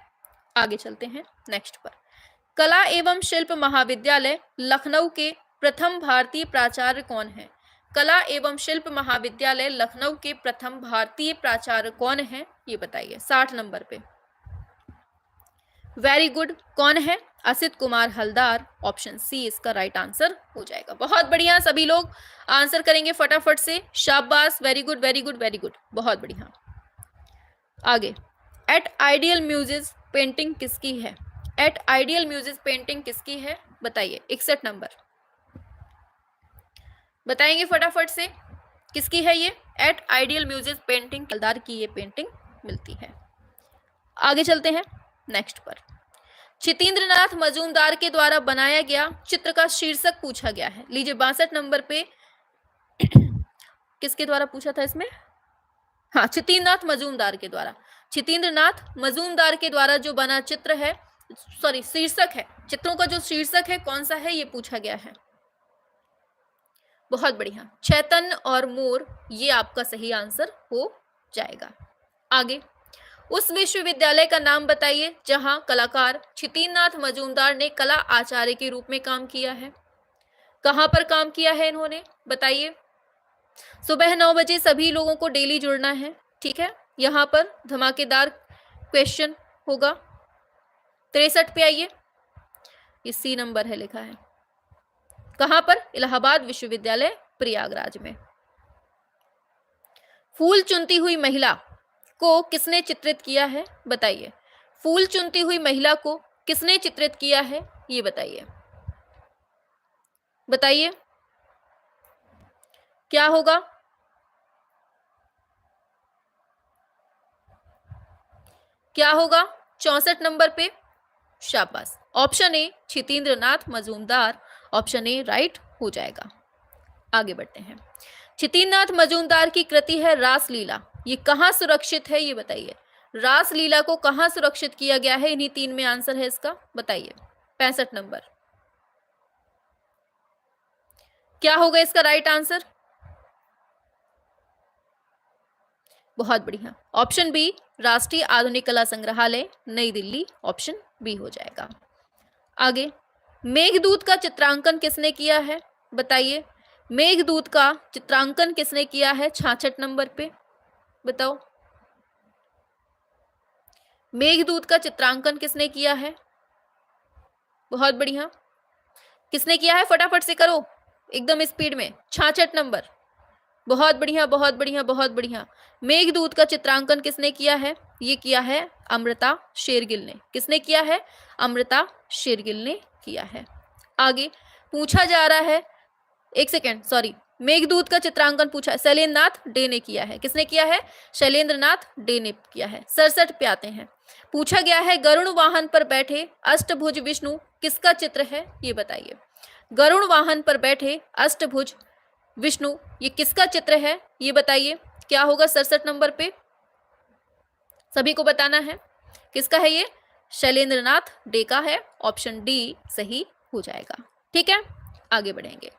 Speaker 1: आगे चलते हैं नेक्स्ट पर। कला एवं शिल्प महाविद्यालय लखनऊ के प्रथम भारतीय प्राचार्य कौन है? कला एवं शिल्प महाविद्यालय लखनऊ के प्रथम भारतीय प्राचार्य कौन है ये बताइए 60 नंबर पे। वेरी गुड, कौन है? असित कुमार हलदार। ऑप्शन सी इसका राइट आंसर हो जाएगा। बहुत बढ़िया, सभी लोग आंसर करेंगे फटाफट से। शाबाश, very good very good very good, बहुत बढ़िया। आगे, एट आइडियल म्यूजिस पेंटिंग किसकी है? एट आइडियल म्यूजिस पेंटिंग किसकी है बताइए 61 नंबर। बताएंगे फटाफट से किसकी है ये? At ideal muses painting Haldar की ये पेंटिंग मिलती है। आगे चलते हैं नेक्स्ट पर। छितेंद्रनाथ मजूमदार के द्वारा बनाया गया चित्र का शीर्षक पूछा गया है। लीजिए 62 नंबर पे किसके द्वारा पूछा था इसमें? हाँ, छितेंद्रनाथ मजूमदार के द्वारा। छितेंद्रनाथ मजूमदार के द्वारा जो बना चित्र है, सॉरी शीर्षक है, चित्रों का जो शीर्षक है कौन सा है ये पूछा गया है। बहुत बढ़िया, चैतन्य और मोर, ये आपका सही आंसर हो जाएगा। आगे, उस विश्वविद्यालय का नाम बताइए जहां कलाकार छितेंद्रनाथ मजूमदार ने कला आचार्य के रूप में काम किया है। कहां पर काम किया है इन्होंने बताइए। सुबह 9 बजे सभी लोगों को डेली जुड़ना है। ठीक है, यहां पर धमाकेदार क्वेश्चन होगा। 63 पे आइए, ये सी नंबर है लिखा है। कहां पर? इलाहाबाद विश्वविद्यालय प्रयागराज में। फूल चुनती हुई महिला को किसने चित्रित किया है बताइए। फूल चुनती हुई महिला को किसने चित्रित किया है ये बताइए। बताइए क्या होगा? क्या होगा 64 नंबर पे? शाबाश, option A Chhitendranath Majumdar, option A right हो जाएगा। आगे बढ़ते हैं। छितेंद्रनाथ मजूमदार की कृति है रासलीला, ये कहां सुरक्षित है ये बताइए। रासलीला को कहां सुरक्षित किया गया है? इन्हीं 3 में आंसर है इसका, बताइए 65 नंबर। क्या होगा इसका राइट आंसर? बहुत बढ़िया, ऑप्शन बी राष्ट्रीय आधुनिक कला संग्रहालय नई दिल्ली, ऑप्शन बी हो जाएगा। आगे, मेघदूत का चित्रांकन किसने किया है? बताइए, मेघदूत का चित्रांकन किसने किया है 66 नंबर पे? बताओ, मेघदूत का चित्रांकन किसने किया है? बहुत बढ़िया, किसने किया है? फटाफट से करो, एकदम स्पीड में। 66 नंबर, बहुत बढ़िया, बहुत बढ़िया, बहुत बढ़िया। मेघदूत का चित्रांकन किसने किया है? ये किया है अमृता शेरगिल ने। किसने किया है? अमृता शेरगिल ने किया है। आगे पूछा जा रहा है, एक सेकेंड, सॉरी, मेघदूत का चित्रांकन पूछा, शैलेंद्र नाथ डे ने किया है। किसने किया है? शैलेंद्र नाथ डे ने किया है। 67 पे आते हैं। पूछा गया है, गरुड़ वाहन पर बैठे अष्टभुज विष्णु किसका चित्र है? ये बताइए, गरुड़ वाहन पर बैठे अष्टभुज विष्णु ये किसका चित्र है? ये बताइए, क्या होगा 67 नंबर पे? सभी को बताना है, किसका है ये? शैलेंद्र नाथ डे का है। ऑप्शन डी सही हो जाएगा। ठीक है, आगे बढ़ेंगे।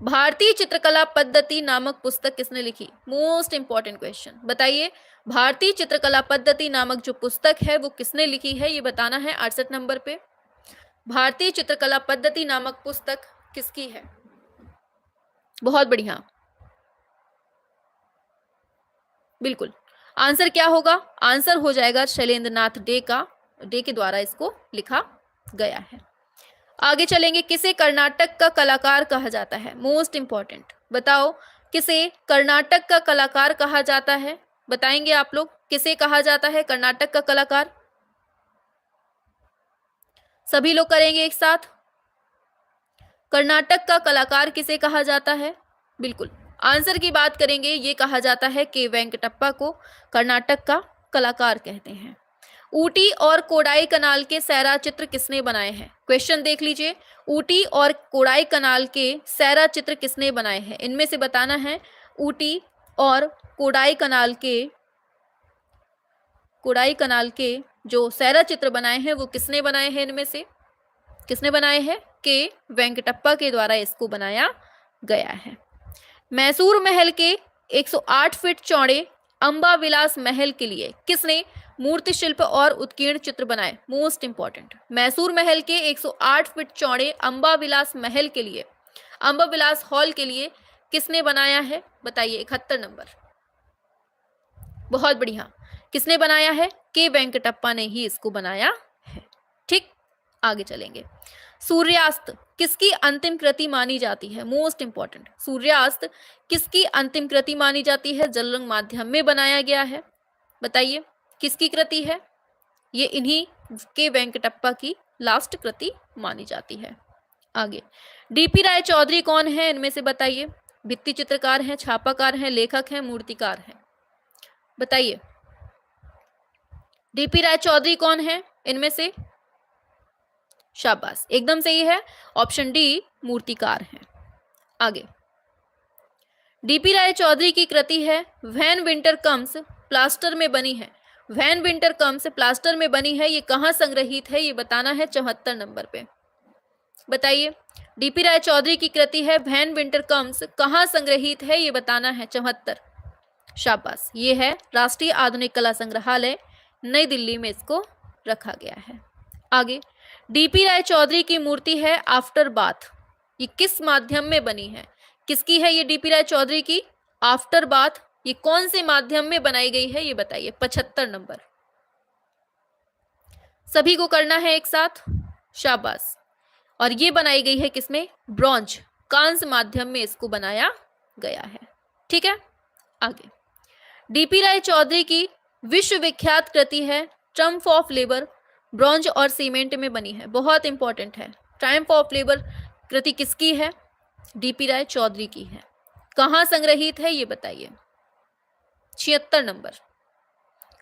Speaker 1: भारतीय चित्रकला पद्धति नामक पुस्तक किसने लिखी? मोस्ट इंपॉर्टेंट क्वेश्चन, बताइए, भारतीय चित्रकला पद्धति नामक जो पुस्तक है वो किसने लिखी है? ये बताना है 68 नंबर पे। भारतीय चित्रकला पद्धति नामक पुस्तक किसकी है? बहुत बढ़िया, बिल्कुल, आंसर क्या होगा? आंसर हो जाएगा शैलेंद्र नाथ डे के द्वारा इसको लिखा गया है। आगे चलेंगे, किसे कर्नाटक का कलाकार कहा जाता है? मोस्ट इंपॉर्टेंट, बताओ, किसे कर्नाटक का कलाकार कहा जाता है? बताएंगे आप लोग, किसे कहा जाता है कर्नाटक का कलाकार? सभी लोग करेंगे एक साथ। कर्नाटक का कलाकार किसे कहा जाता है? बिल्कुल, आंसर की बात करेंगे, ये कहा जाता है के वेंकटप्पा को कर्नाटक का कलाकार कहते हैं। ऊटी और कोडाई कनाल के सैरा चित्र किसने बनाए हैं? क्वेश्चन देख लीजिए, ऊटी और कोडाई कनाल के सैरा चित्र किसने बनाए हैं? इनमें से बताना है, ऊटी और कोडाई कनाल के जो सैरा चित्र बनाए हैं वो किसने बनाए हैं? इनमें से किसने बनाए हैं? के वेंकटप्पा के द्वारा इसको बनाया गया है। मैसूर महल के 108 फीट चौड़े अंबा विलास महल के लिए किसने मूर्ति शिल्प और उत्कीर्ण चित्र बनाए? मोस्ट इंपॉर्टेंट, मैसूर महल के 108 फीट चौड़े अंबा विलास महल के लिए, अंबा विलास हॉल के लिए किसने बनाया है? बताइए, 71 नंबर, बहुत बढ़िया, किसने बनाया है? के वेंकटप्पा ने ही इसको बनाया है। ठीक, आगे चलेंगे। सूर्यास्त किसकी अंतिम कृति मानी जाती है? मोस्ट इंपॉर्टेंट, सूर्यास्त किसकी अंतिम कृति मानी जाती है? जल रंग माध्यम में बनाया गया है। बताइए, किसकी कृति है? ये इन्हीं के वेंकटप्पा की लास्ट कृति मानी जाती है। आगे, डीपी राय चौधरी कौन है? इनमें से बताइए, भित्ति चित्रकार हैं, छापाकार हैं, लेखक हैं, मूर्तिकार हैं? बताइए, डीपी राय चौधरी कौन है इनमें से? शाबाश, एकदम सही है, ऑप्शन डी मूर्तिकार हैं। आगे, डीपी राय चौधरी की कृति है व्हेन विंटर कम्स, प्लास्टर में बनी है। व्हेन विंटर कम्स प्लास्टर में बनी है, ये कहाँ संग्रहित है? ये बताना है 74 नंबर पे। बताइए, डीपी राय चौधरी की कृति है व्हेन विंटर कम्स, कहाँ संग्रहित है? ये बताना है 74। शाबाश, ये है राष्ट्रीय आधुनिक कला संग्रहालय नई दिल्ली में इसको रखा गया है। आगे, डीपी राय चौधरी की मूर्ति है आफ्टर बाथ, ये किस माध्यम में बनी है? किसकी है ये डीपी राय चौधरी की आफ्टर बाथ? ये कौन से माध्यम में बनाई गई है? ये बताइए, 75 नंबर। सभी को करना है एक साथ, शाबाश। और ये बनाई गई है किसमें? ब्रॉन्ज, कांस्य माध्यम में इसको बनाया गया है। ठीक है, आगे, डीपी राय चौधरी की विश्वविख्यात कृति है ट्रम्प ऑफ लेबर, ब्रॉन्ज और सीमेंट में बनी है। बहुत इंपॉर्टेंट है, ट्रायम्फ ऑफ लेबर कृति किसकी है? डीपी राय चौधरी की है। कहाँ संग्रहित है? ये बताइए, 76 नंबर।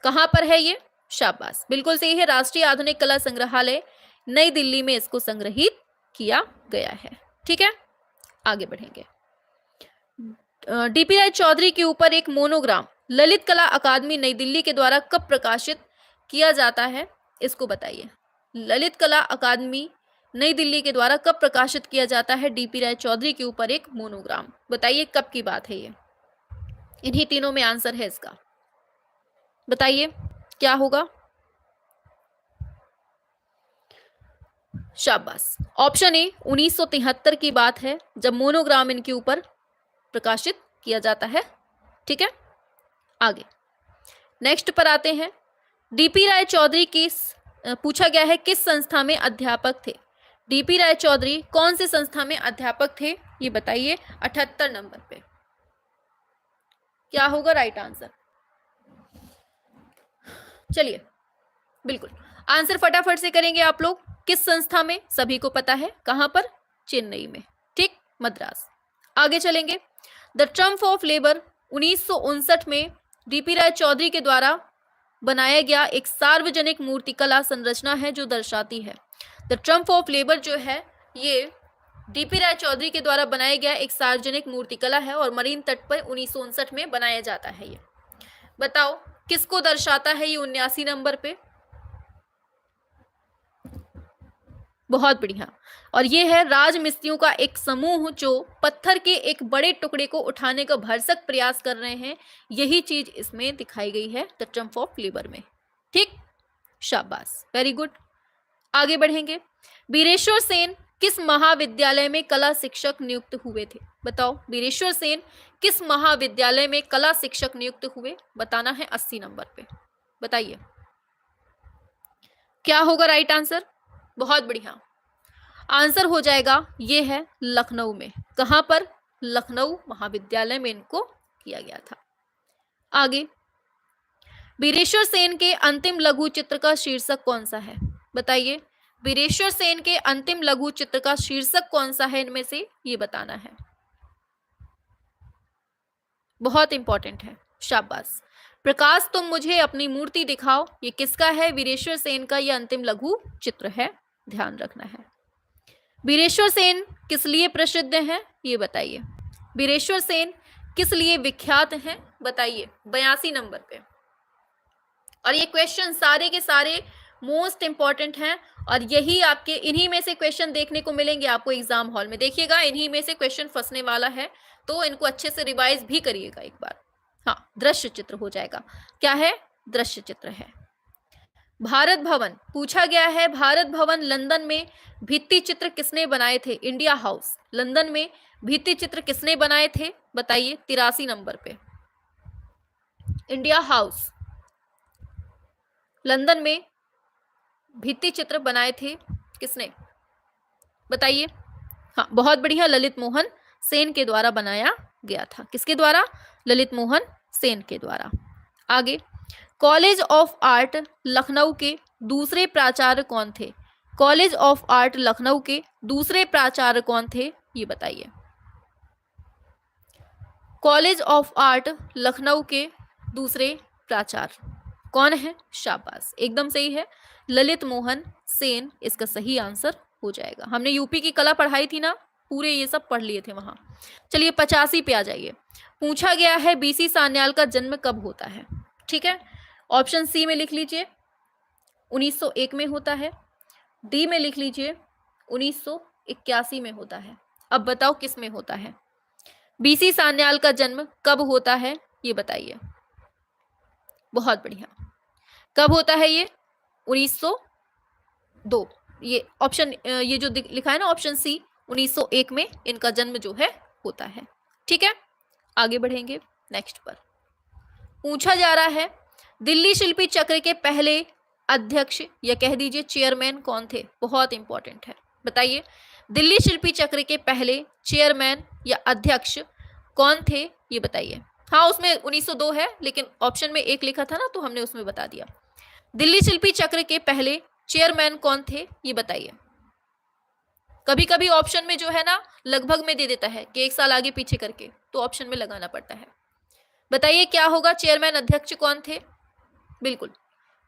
Speaker 1: कहाँ पर है ये? शाबाश, बिल्कुल सही है, राष्ट्रीय आधुनिक कला संग्रहालय नई दिल्ली में इसको संग्रहित किया गया है। ठीक है, आगे बढ़ेंगे। डीपी राय चौधरी के ऊपर एक मोनोग्राम ललित कला अकादमी नई दिल्ली के द्वारा कब प्रकाशित किया जाता है? इसको बताइए, ललित कला अकादमी नई दिल्ली के द्वारा कब प्रकाशित किया जाता है डीपी राय चौधरी के ऊपर एक मोनोग्राम? बताइए, कब की बात है ये? इन्हीं तीनों में आंसर है इसका, बताइए क्या होगा? शाबाश। ऑप्शन ए 1973 की बात है जब मोनोग्राम इनके ऊपर प्रकाशित किया जाता है। ठीक है, आगे नेक्स्ट पर आते हैं। डीपी राय चौधरी पूछा गया है किस संस्था में अध्यापक थे। डीपी राय चौधरी कौन सी संस्था में अध्यापक थे, ये बताइए 78 नंबर पे। क्या होगा राइट आंसर? चलिए बिल्कुल आंसर फटाफट से करेंगे आप लोग। किस संस्था में, सभी को पता है कहां पर, चेन्नई में। ठीक, मद्रास। आगे चलेंगे। द ट्रम्प ऑफ लेबर 1959 में डीपी राय चौधरी के द्वारा बनाया गया एक सार्वजनिक मूर्तिकला संरचना है जो दर्शाती है। द ट्रम्प ऑफ लेबर जो है ये डीपी राय चौधरी के द्वारा बनाया गया एक सार्वजनिक मूर्तिकला है और मरीन तट पर 1959 में बनाया जाता है। ये बताओ किसको दर्शाता है ये 79 नंबर पे? बहुत बढ़िया। और ये है राजमिस्त्रियों का एक समूह जो पत्थर के एक बड़े टुकड़े को उठाने का भरसक प्रयास कर रहे हैं। यही चीज इसमें दिखाई गई है द ट्रम्प ऑफ लेबर में। ठीक, शाबाश, वेरी गुड। आगे बढ़ेंगे। बीरेश्वर सेन किस महाविद्यालय में कला शिक्षक नियुक्त हुए थे? बताओ बीरेश्वर सेन किस महाविद्यालय में कला शिक्षक नियुक्त हुए? बताना है 80 नंबर पे। बताइए क्या होगा राइट आंसर? बहुत बढ़िया, आंसर हो जाएगा ये है लखनऊ में। कहां पर? लखनऊ महाविद्यालय में इनको किया गया था। आगे, बीरेश्वर सेन के अंतिम लघु चित्र का शीर्षक कौन सा है? बताइए बीरेश्वर सेन के अंतिम लघु चित्र का शीर्षक कौन सा है इनमें से, ये बताना है। बहुत इंपॉर्टेंट है, शाबाश। प्रकाश तुम मुझे अपनी मूर्ति दिखाओ, ये किसका है? बीरेश्वर सेन का ये अंतिम लघु चित्र है, ध्यान रखना है। बीरेश्वर सेन किस लिए प्रसिद्ध हैं, ये बताइए। बीरेश्वर सेन किस लिए विख्यात हैं, बताइए 82 नंबर पे। और ये क्वेश्चन सारे के सारे मोस्ट इंपॉर्टेंट हैं और यही आपके इन्हीं में से क्वेश्चन देखने को मिलेंगे आपको एग्जाम हॉल में। देखिएगा इन्हीं में से क्वेश्चन फंसने वाला है, तो इनको अच्छे से रिवाइज भी करिएगा एक बार। हाँ, दृश्य चित्र हो जाएगा। क्या है? दृश्य चित्र है। भारत भवन पूछा गया है। भारत भवन लंदन में भित्ति चित्र किसने बनाए थे? इंडिया हाउस लंदन में भित्ति चित्र किसने बनाए थे? बताइए 83 नंबर पे। इंडिया हाउस लंदन में भित्ति चित्र बनाए थे किसने? बताइए। हाँ, बहुत बढ़िया, ललित मोहन सेन के द्वारा बनाया गया था। किसके द्वारा? ललित मोहन सेन के द्वारा। आगे, कॉलेज ऑफ आर्ट लखनऊ के दूसरे प्राचार्य कौन थे? कॉलेज ऑफ आर्ट लखनऊ के दूसरे प्राचार्य कौन थे, ये बताइए। कॉलेज ऑफ आर्ट लखनऊ के दूसरे प्राचार्य कौन है? शाबाश, एकदम सही है, ललित मोहन सेन इसका सही आंसर हो जाएगा। हमने यूपी की कला पढ़ाई थी ना, पूरे ये सब पढ़ लिए थे वहां। चलिए 85 पे आ जाइए। पूछा गया है बीसी सान्याल का जन्म कब होता है? ठीक है, ऑप्शन सी में लिख लीजिए 1901 में होता है, डी में लिख लीजिए 1981 में होता है। अब बताओ किस में होता है? बीसी सान्याल का जन्म कब होता है, ये बताइए। बहुत बढ़िया, कब होता है ये? 1902। ये ऑप्शन ये जो लिखा है ना ऑप्शन सी 1901 में इनका जन्म जो है होता है। ठीक है, आगे बढ़ेंगे नेक्स्ट पर। पूछा जा रहा है दिल्ली शिल्पी चक्र के पहले अध्यक्ष या कह दीजिए चेयरमैन कौन थे? बहुत इंपॉर्टेंट है, बताइए दिल्ली शिल्पी चक्र के पहले चेयरमैन या अध्यक्ष कौन थे, ये बताइए। हाँ, उसमें 1902 है लेकिन ऑप्शन में एक लिखा था ना, तो हमने उसमें बता दिया। दिल्ली शिल्पी चक्र के पहले चेयरमैन कौन थे, ये बताइए। कभी कभी ऑप्शन में जो है ना लगभग में दे देता है कि एक साल आगे पीछे करके, तो ऑप्शन में लगाना पड़ता है। बताइए क्या होगा, चेयरमैन अध्यक्ष कौन थे? बिल्कुल,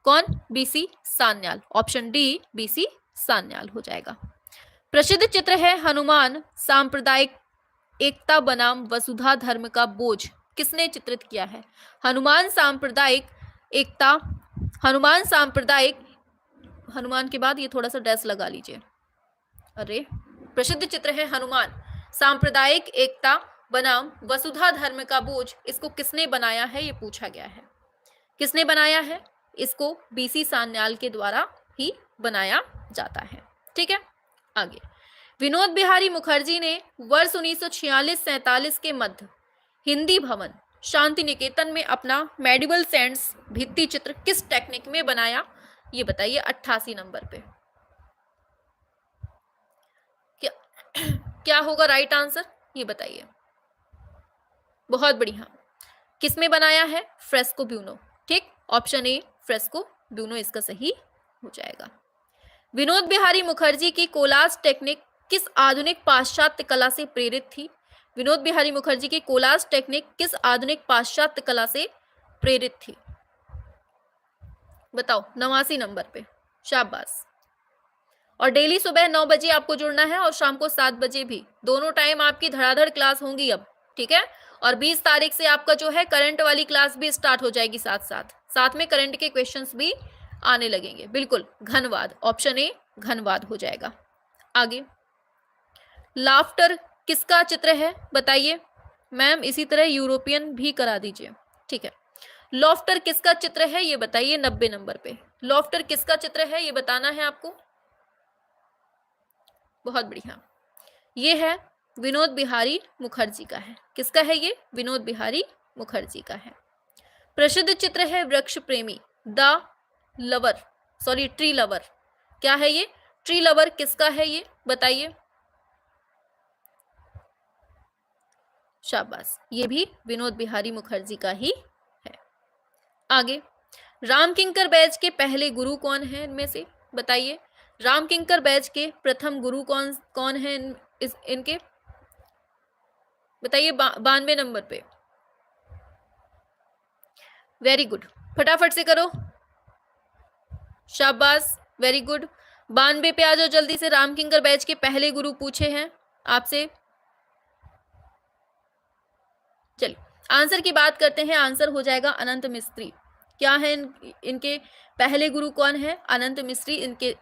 Speaker 1: कौन? BC Sanyal. Option D BC Sanyal हो जाएगा। प्रसिद्ध चित्र है हनुमान सांप्रदायिक एकता बनाम वसुधा धर्म का बोझ किसने चित्रित किया है? हनुमान सांप्रदायिक एकता, हनुमान सांप्रदायिक, हनुमान के बाद ये थोड़ा सा डैश लगा लीजिए। अरे, प्रसिद्ध चित्र है हनुमान सांप्रदायिक एकता बनाम वसुधा धर्म का बोझ, इसको किसने बनाया है, ये पूछा गया है। किसने बनाया है? इसको बीसी सान्याल के द्वारा ही बनाया जाता है। ठीक है, आगे, विनोद बिहारी मुखर्जी ने वर्ष 1946-47 के मध्य हिंदी भवन शांति निकेतन में अपना मेडिवल सेंट्स भित्ति चित्र किस टेक्निक में बनाया, ये बताइए 88 नंबर पे। क्या क्या होगा राइट आंसर, ये बताइए। बहुत बढ़िया, किसमें बनाया है, फ्रेस्को ब्यूनो। ठीक, ऑप्शन ए फ्रेस्को ब्यूनो इसका सही हो जाएगा। विनोद बिहारी मुखर्जी की कोलाज टेक्निक किस आधुनिक पाश्चात्य कला से प्रेरित थी? विनोद बिहारी मुखर्जी की कोलाज टेक्निक किस आधुनिक पाश्चात्य कला से प्रेरित थी? बताओ, 89 नंबर पे, शाबाश। और डेली सुबह 9 बजे आपको जुड़ना है और शाम को 7 बजे भी, दोनों टाइम आपकी धड़ाधड़ क्लास होंगी अब, ठीक है। और 20 तारीख से आपका जो है करंट वाली क्लास भी स्टार्ट हो जाएगी, साथ में करंट के क्वेश्चंस भी आने लगेंगे। बिल्कुल, घनवाद, ऑप्शन ए घनवाद हो जाएगा। आगे, लाफ्टर किसका चित्र है, बताइए। मैम इसी तरह यूरोपियन भी करा दीजिए, ठीक है। लॉफ्टर किसका चित्र है, ये बताइए 90 नंबर पे। लॉफ्टर किसका चित्र है, ये बताना है आपको। बहुत बढ़िया, ये है विनोद बिहारी मुखर्जी का है। किसका है ये, विनोद बिहारी मुखर्जी का है। प्रसिद्ध चित्र है वृक्ष प्रेमी, the lover, sorry tree lover. क्या है ये, ट्री लवर किसका है ये बताइए। शाबाश, ये भी विनोद बिहारी मुखर्जी का ही है। आगे, राम किंकर बैच के पहले गुरु कौन है इनमें से, बताइए। राम किंकर बैच के प्रथम गुरु कौन है इनके, बताइए। 92 नंबर पे, वेरी गुड, फटाफट से करो, शाबाश, वेरी गुड। 92 पे आ जाओ जल्दी से। राम किंकर बैच के पहले गुरु पूछे हैं आपसे। चलिए आंसर की बात करते हैं, आंसर हो जाएगा अनंत मिस्त्री। क्या है इनके पहले गुरु कौन है, अनंत मिस्त्री। इनके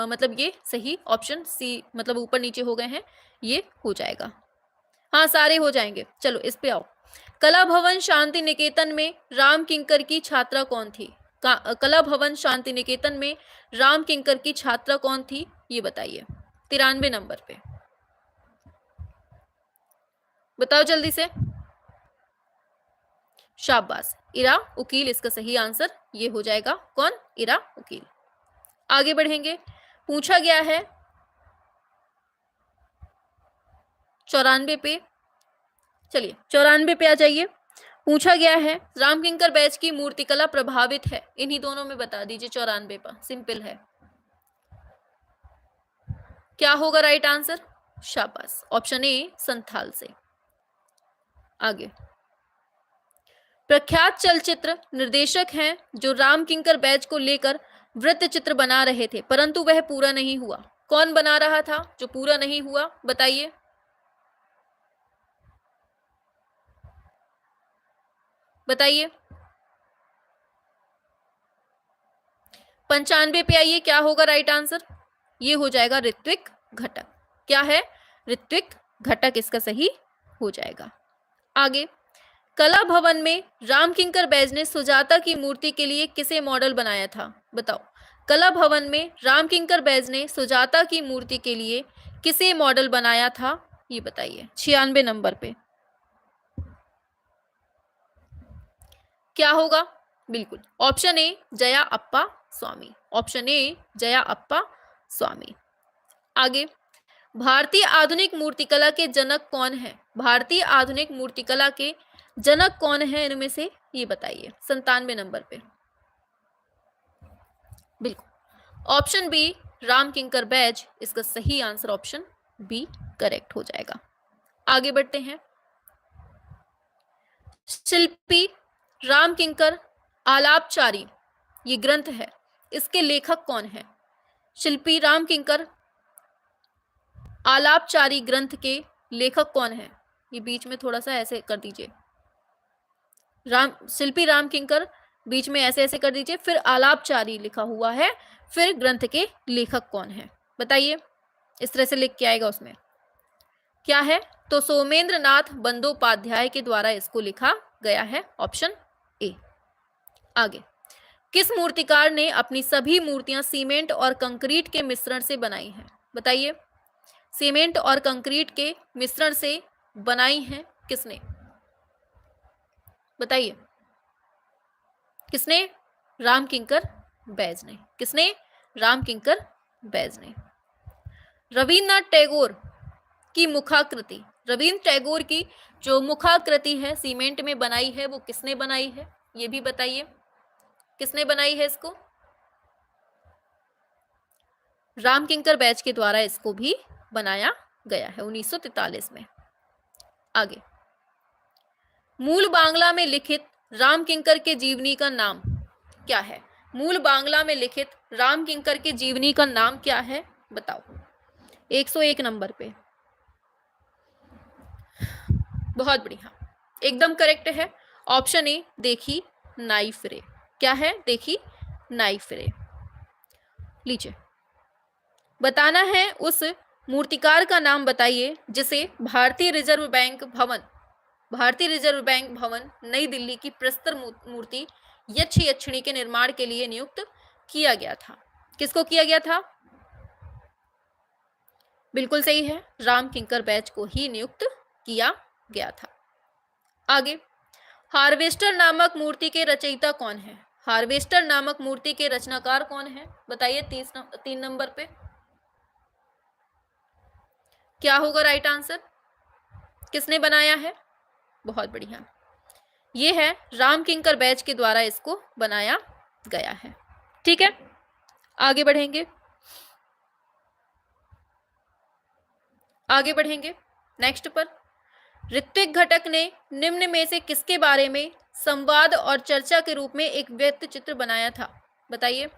Speaker 1: मतलब ये सही, ऑप्शन सी, मतलब ऊपर नीचे हो गए हैं, ये हो जाएगा। हाँ सारे हो जाएंगे। चलो इस पे आओ। कला भवन शांति निकेतन में राम किंकर की छात्रा कौन थी? कला भवन शांति निकेतन में राम किंकर की छात्रा कौन थी, ये बताइए। 93 नंबर पे, बताओ जल्दी से। शाबाश, इरा उकील इसका सही आंसर ये हो जाएगा। कौन, इरा उकील। आगे बढ़ेंगे, पूछा गया है 94 पे, चलिए 94 पे आ जाइए। पूछा गया है राम किंकर बैच की मूर्तिकला प्रभावित है, इन्हीं दोनों में बता दीजिए। 94 पर सिंपल है, क्या होगा राइट आंसर? शाबाश, ऑप्शन ए संथाल से। आगे, प्रख्यात चलचित्र निर्देशक हैं जो राम किंकर बैच को लेकर वृत्त चित्र बना रहे थे परंतु वह पूरा नहीं हुआ। कौन बना रहा था जो पूरा नहीं हुआ, बताइए। बताइए, 95 पे आइए, क्या होगा राइट आंसर? ये हो जाएगा ऋत्विक घटक। क्या है, ऋत्विक घटक इसका सही हो जाएगा। आगे, कला भवन में राम किंकर बैज ने सुजाता की मूर्ति के लिए किसे मॉडल बनाया था, बताओ। कला भवन में राम किंकर बैज ने सुजाता की मूर्ति के लिए किसे मॉडल बनाया था, ये बताइए। 96 नंबर पे, क्या होगा? बिल्कुल, option A Jaya Appaswamy, option A Jaya Appaswamy. आगे, भारतीय आधुनिक मूर्तिकला के जनक कौन है? भारतीय आधुनिक मूर्तिकला के जनक कौन है इनमें से, ये बताइए। 97 नंबर पे, बिल्कुल, ऑप्शन बी राम किंकर बैज इसका सही आंसर, ऑप्शन बी करेक्ट हो जाएगा। आगे बढ़ते हैं, शिल्पी राम किंकर आलापचारी ये ग्रंथ है, इसके लेखक कौन है? शिल्पी राम किंकर आलापचारी ग्रंथ के लेखक कौन है? ये बीच में थोड़ा सा ऐसे कर दीजिए, शिल्पी राम किंकर बीच में ऐसे ऐसे कर दीजिए, फिर आलापचारी लिखा हुआ है, फिर ग्रंथ के लेखक कौन है बताइए। इस तरह से लिख के आएगा उसमें, क्या है? तो सोमेंद्र नाथ बंदोपाध्याय के द्वारा इसको लिखा गया है, ऑप्शन ए। आगे, किस मूर्तिकार ने अपनी सभी मूर्तियां सीमेंट और कंक्रीट के मिश्रण से बनाई हैं, बताइए। सीमेंट और कंक्रीट के मिश्रण से बनाई हैं किसने? बताइए किसने? रामकिंकर बैज ने। किसने? रामकिंकर बैज ने। रविन्द्रनाथ टैगोर की मुखाकृति, रविन्द्र टैगोर की जो मुखाकृति है सीमेंट में बनाई है वो किसने बनाई है? ये भी बताइए किसने बनाई है इसको? रामकिंकर बैज के द्वारा इसको भी बनाया गया है 1943 में। आगे, मूल बांग्ला में लिखित रामकिंकर के जीवनी का नाम क्या है? मूल बांग्ला में लिखित रामकिंकर के जीवनी का नाम क्या है? बताओ 101 नंबर पे। बहुत बढ़िया, एकदम करेक्ट है ऑप्शन ए, देखी नाई फिरे। क्या है? देखी नाई फिरे। लीजिए, बताना है उस मूर्तिकार का नाम बताइए जिसे भारतीय रिजर्व बैंक भवन नई दिल्ली की प्रस्तर मूर्ति यक्षिणी के निर्माण के लिए नियुक्त किया गया था। किसको किया गया था? बिल्कुल सही है, रामकिंकर बैज को ही नियुक्त किया गया था। आगे, हार्वेस्टर नामक मूर्ति के रचयिता कौन है? हार्वेस्टर नामक मूर्ति के रचनाकार कौन है? बताइए 3 नंबर पे क्या होगा राइट आंसर? किसने बनाया है? बहुत बढ़िया, ये है रामकिंकर बैज के द्वारा इसको बनाया गया है। ठीक है, आगे बढ़ेंगे। नेक्स्ट पर, ऋत्विक घटक ने निम्न में से किसके बारे में संवाद और चर्चा के रूप में एक व्यक्ति चित्र बनाया था? बताइए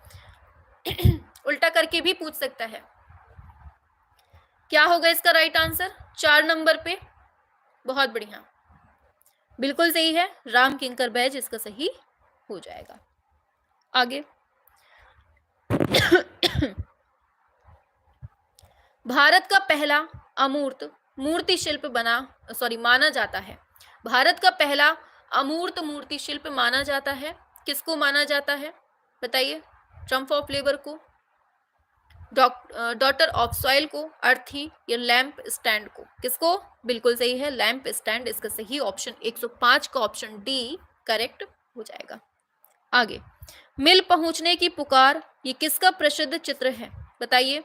Speaker 1: उल्टा करके भी पूछ सकता है। क्या होगा इसका राइट आंसर? 4 नंबर पे। बहुत बढ़िया, बिल्कुल सही है, रामकिंकर बैज इसका सही हो जाएगा। आगे, भारत का पहला अमूर्त मूर्ति शिल्प माना जाता है। भारत का पहला अमूर्त मूर्ति शिल्प माना जाता है। किसको माना जाता है? बताइए, ट्रम्प ऑफ लेबर को, डॉटर ऑफ सॉइल को, अर्थी या लैंप स्टैंड को? किसको? बिल्कुल सही है, लैंप स्टैंड इसका सही ऑप्शन 105 का ऑप्शन डी करेक्ट हो जाएगा। आगे, मिल पहुंचने की पुकार, ये किसका प्रसिद्ध चित्र है? बताइए,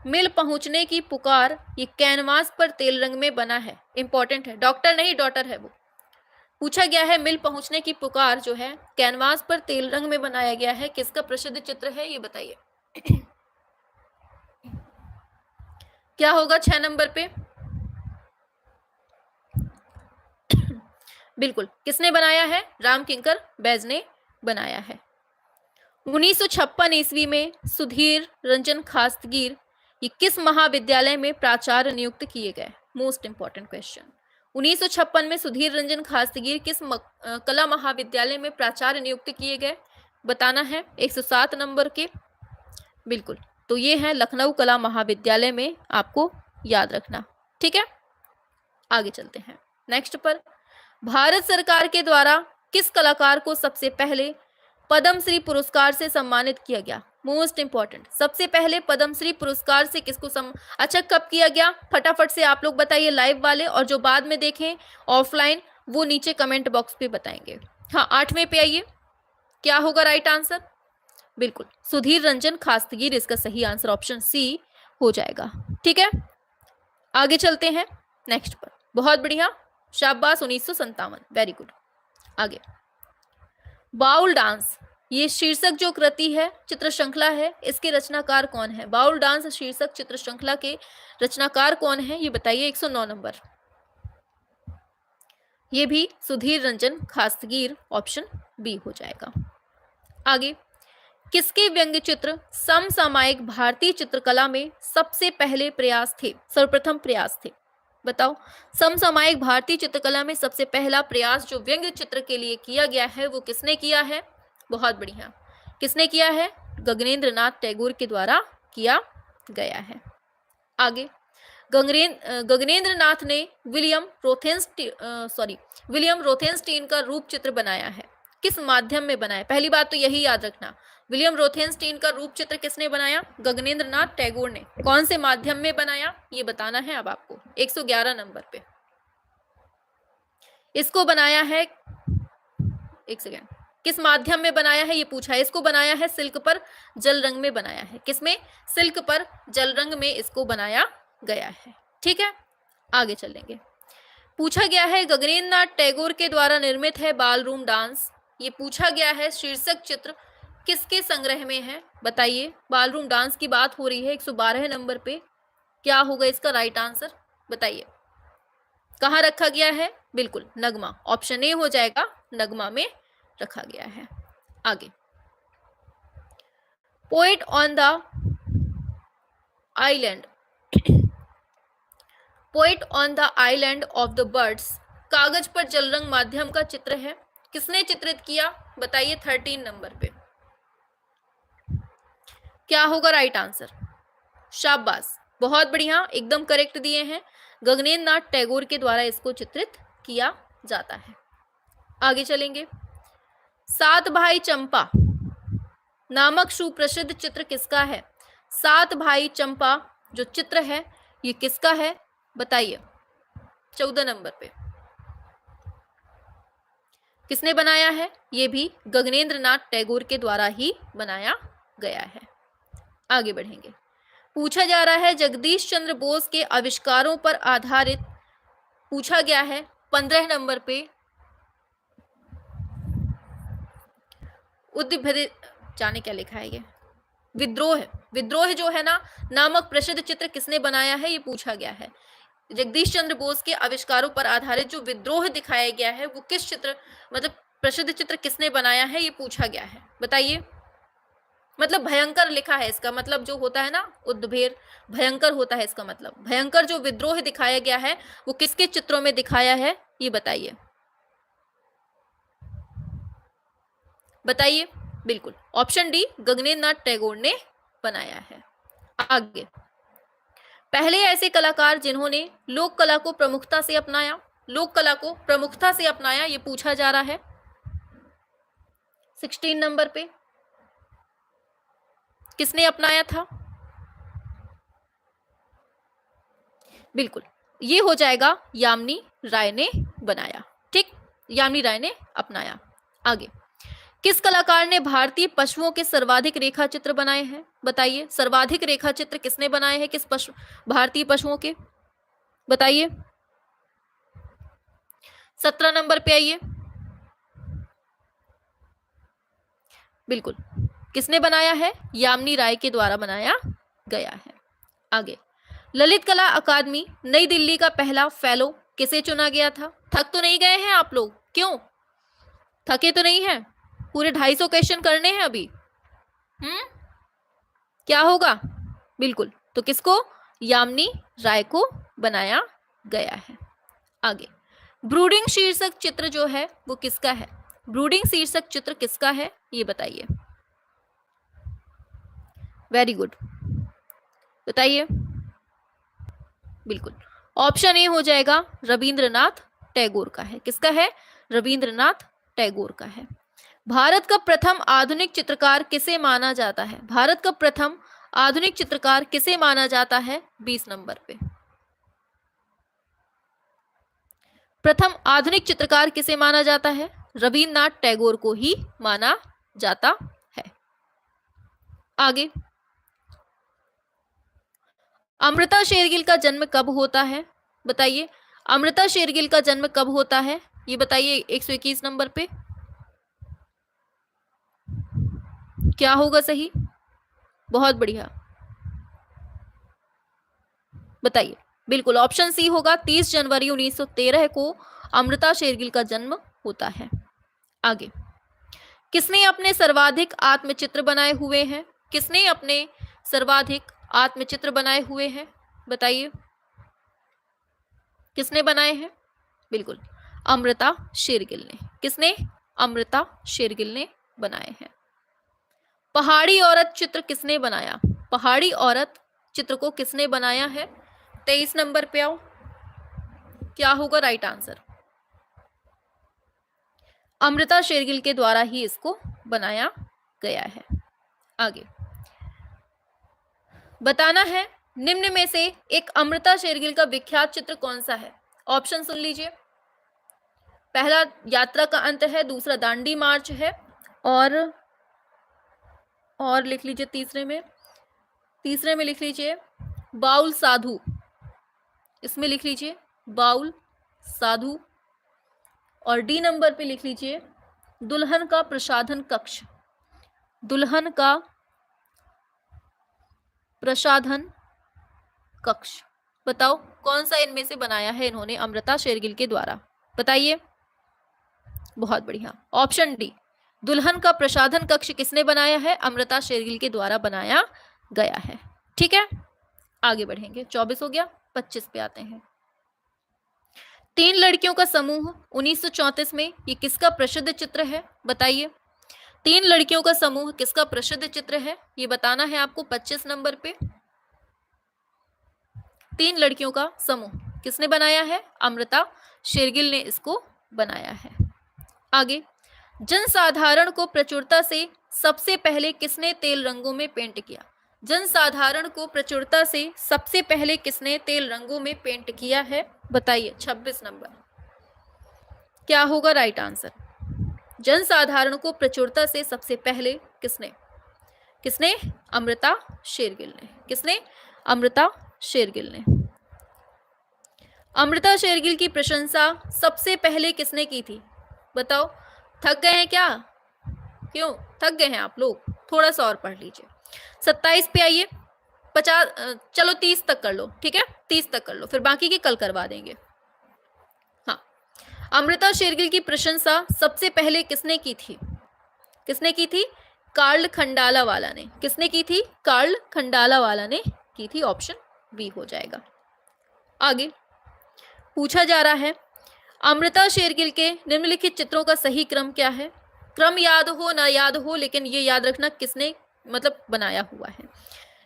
Speaker 1: मिल पहुंचने की पुकार ये कैनवास पर तेल रंग में बना है। इंपॉर्टेंट है, डॉक्टर नहीं डॉटर है वो। पूछा गया है मिल पहुंचने की पुकार जो है कैनवास पर तेल रंग में बनाया गया है, किसका प्रसिद्ध चित्र है ये बताइए। क्या होगा 6 नंबर पे? बिल्कुल, किसने बनाया है? रामकिंकर बैज ने बनाया है। 1956 ईस्वी में सुधीर रंजन खास्तगीर ये किस महाविद्यालय में प्राचार्य नियुक्त किए गए? Most important question. 1956 में सुधीर रंजन खास्तगीर किस कला महाविद्यालय में प्राचार्य नियुक्त किए गए? बताना है 107 नंबर के। बिल्कुल, तो ये है लखनऊ कला महाविद्यालय में, आपको याद रखना। ठीक है, आगे चलते हैं नेक्स्ट पर। भारत सरकार के द्वारा किस कलाकार को सबसे पहले पद्मश्री पुरस्कार से सम्मानित किया गया? मोस्ट इंपॉर्टेंट, सबसे पहले पद्मश्री पुरस्कार से किसको अच्छा कब किया गया? फटाफट से आप लोग बताइए लाइव वाले, और जो बाद में देखें ऑफलाइन वो नीचे कमेंट बॉक्स पे बताएंगे। हाँ, 8वें पे आइए, क्या होगा राइट आंसर? बिल्कुल, सुधीर रंजन खास्तगीर इसका सही आंसर ऑप्शन सी हो जाएगा। ठीक है, आगे चलते हैं नेक्स्ट पर। बहुत बढ़िया, शाबाश, 1957, वेरी गुड। आगे, बाउल डांस ये शीर्षक जो कृति है, चित्र श्रृंखला है, इसके रचनाकार कौन है? बाउल डांस शीर्षक चित्र श्रृंखला के रचनाकार कौन है ये बताइए। 109 नंबर, ये भी सुधीर रंजन खास्तगीर ऑप्शन बी हो जाएगा। आगे, किसके व्यंग्य चित्र समसामयिक भारतीय चित्रकला में सबसे पहले प्रयास थे, सर्वप्रथम प्रयास थे? बताओ, समसामयिक भारतीय चित्रकला में सबसे पहला प्रयास जो व्यंग्य चित्र के लिए किया गया है वो किसने किया है? बहुत बढ़िया, किसने किया है? गगनेंद्र नाथ टैगोर के द्वारा किया गया है। आगे, गगनेंद्र नाथ ने विलियम रोथेनस्टीन का रूप चित्र बनाया है। किस माध्यम में बनाया? पहली बात तो यही याद रखना, विलियम रोथेनस्टीन का रूप चित्र किसने बनाया? गगनेंद्र नाथ टैगोर ने। कौन से माध्यम में बनाया ये बताना है अब आपको। 111 नंबर पे इसको बनाया है, एक सेकेंड, किस माध्यम में बनाया है ये पूछा है। इसको बनाया है सिल्क पर जल रंग में बनाया है। किसमें? सिल्क पर जल रंग में इसको बनाया गया है। ठीक है, आगे चलेंगे। पूछा गया है गगनेंद्र नाथ टैगोर के द्वारा निर्मित है बाल रूम डांस, ये पूछा गया है। शीर्षक चित्र किसके संग्रह में है? बताइए। बाल रूम डांस की बात हो रही है 112 नंबर पे। क्या होगा इसका राइट आंसर? बताइए। कहाँ रखा गया है? बिल्कुल नगमा, ऑप्शन ए हो जाएगा, नगमा में रखा गया है। आगे, poet on the island, poet on the island of the birds कागज पर जल रंग माध्यम का चित्र है। किसने चित्रित किया? बताइए 13 नंबर पे। क्या होगा राइट आंसर? शाबाश, बहुत बढ़िया, एकदम करेक्ट दिए हैं। गगनेंद्र नाथ टैगोर के द्वारा इसको चित्रित किया जाता है। आगे चलेंगे। सात भाई चंपा नामक सुप्रसिद्ध चित्र किसका है? सात भाई चंपा जो चित्र है ये किसका है? बताइए। 14 नंबर पे किसने बनाया है? ये भी गगनेंद्र नाथ टैगोर के द्वारा ही बनाया गया है। आगे बढ़ेंगे। पूछा जा रहा है जगदीश चंद्र बोस के आविष्कारों पर आधारित, पूछा गया है 15 नंबर पे, जाने क्या लिखा है ये, विद्रोह, विद्रोह जो है ना नामक प्रसिद्ध चित्र किसने बनाया है? ये पूछा गया है। जगदीश चंद्र बोस के आविष्कारों पर आधारित जो विद्रोह दिखाया गया है वो किस चित्र, मतलब प्रसिद्ध चित्र किसने बनाया है? ये पूछा गया है। बताइए। मतलब भयंकर लिखा है, इसका मतलब जो होता है ना उद्भेर, भयंकर होता है इसका मतलब। भयंकर जो विद्रोह दिखाया गया है वो किसके चित्रों में दिखाया है? ये बताइए। बताइए। बिल्कुल ऑप्शन डी, गगनेंद्र नाथ टैगोर ने बनाया है। आगे, पहले ऐसे कलाकार जिन्होंने लोक कला को प्रमुखता से अपनाया, लोक कला को प्रमुखता से अपनाया, ये पूछा जा रहा है 16 नंबर पे। किसने अपनाया था? बिल्कुल ये हो जाएगा यामिनी राय ने बनाया। ठीक, यामिनी राय ने अपनाया। आगे, किस कलाकार ने भारतीय पशुओं के सर्वाधिक रेखा चित्र बनाए हैं? बताइए। सर्वाधिक रेखा चित्र किसने बनाए हैं? किस पशु, भारतीय पशुओं के? बताइए। 17 नंबर पे आइए। बिल्कुल किसने बनाया है? यामिनी राय के द्वारा बनाया गया है। आगे, ललित कला अकादमी नई दिल्ली का पहला फेलो किसे चुना गया था? थक तो नहीं गए हैं आप लोग? क्यों थके तो नहीं है? पूरे 250 क्वेश्चन करने हैं अभी। क्या होगा? बिल्कुल, तो किसको? यामिनी राय को बनाया गया है। आगे, ब्रूडिंग शीर्षक चित्र जो है वो किसका है? ब्रूडिंग शीर्षक चित्र किसका है ये बताइए। वेरी गुड, बताइए। बिल्कुल ऑप्शन ए हो जाएगा, रविंद्रनाथ टैगोर का है। किसका है? रविंद्रनाथ टैगोर का है। भारत का प्रथम आधुनिक चित्रकार किसे माना जाता है? भारत का प्रथम आधुनिक चित्रकार किसे माना जाता है? 20 नंबर पे प्रथम आधुनिक चित्रकार किसे माना जाता है? रविंद्रनाथ टैगोर को ही माना जाता है। आगे, अमृता शेरगिल का जन्म कब होता है? बताइए। अमृता शेरगिल का जन्म कब होता है ये बताइए। 121 नंबर पे क्या होगा सही? बहुत बढ़िया, बताइए। बिल्कुल ऑप्शन सी होगा, 30 जनवरी 1913 को अमृता शेरगिल का जन्म होता है। आगे, किसने अपने सर्वाधिक आत्मचित्र बनाए हुए हैं? किसने अपने सर्वाधिक आत्मचित्र बनाए हुए हैं? बताइए। किसने बनाए हैं? बिल्कुल अमृता शेरगिल ने। किसने? अमृता शेरगिल ने बनाए हैं। पहाड़ी औरत चित्र किसने बनाया? पहाड़ी औरत चित्र को किसने बनाया है? 23 नंबर पे आओ। क्या होगा राइट आंसर? अमृता शेरगिल के द्वारा ही इसको बनाया गया है। आगे बताना है निम्न में से एक अमृता शेरगिल का विख्यात चित्र कौन सा है। ऑप्शन सुन लीजिए। पहला यात्रा का अंत है, दूसरा दांडी मार्च है, और लिख लीजिए तीसरे में लिख लीजिए बाउल साधु। इसमें लिख लीजिए बाउल साधु। और डी नंबर पे लिख लीजिए दुल्हन का प्रसाधन कक्ष। दुल्हन का प्रसाधन कक्ष। बताओ कौन सा इनमें से बनाया है इन्होंने अमृता शेरगिल के द्वारा, बताइए। बहुत बढ़िया, ऑप्शन डी, दुल्हन का प्रसाधन कक्ष किसने बनाया है? अमृता शेरगिल के द्वारा बनाया गया है। ठीक है, आगे बढ़ेंगे। 24 हो गया, 25 पे आते हैं। 3 लड़कियों का समूह 1934 में, ये किसका प्रसिद्ध चित्र है? बताइए। 3 लड़कियों का समूह किसका प्रसिद्ध चित्र है, ये बताना है आपको 25 नंबर पे। 3 लड़कियों का समूह किसने बनाया है? अमृता शेरगिल ने इसको बनाया है। आगे, जनसाधारण को प्रचुरता से सबसे पहले किसने तेल रंगों में पेंट किया? जनसाधारण को प्रचुरता से सबसे पहले किसने तेल रंगों में पेंट किया है? बताइए। 26 नंबर क्या होगा राइट आंसर? जनसाधारण को प्रचुरता से सबसे पहले किसने? अमृता शेरगिल ने। किसने? अमृता शेरगिल ने। अमृता शेरगिल की प्रशंसा सबसे पहले किसने की थी? बताओ। थक गए हैं क्या? क्यों थक गए हैं आप लोग? थोड़ा सा और पढ़ लीजिए। 27 पे आइए। 50, चलो 30 तक कर लो। ठीक है, 30 तक कर लो, फिर बाकी की कल करवा देंगे। हाँ, अमृता शेरगिल की प्रशंसा सबसे पहले किसने की थी? किसने की थी? कार्ल खंडालावाला ने। किसने की थी? कार्ल खंडालावाला ने की थी। ऑप्शन बी हो जाएगा। आगे पूछा जा रहा है अमृता शेरगिल के निम्नलिखित चित्रों का सही क्रम क्या है? क्रम याद हो ना याद हो, लेकिन ये याद रखना किसने मतलब बनाया हुआ है।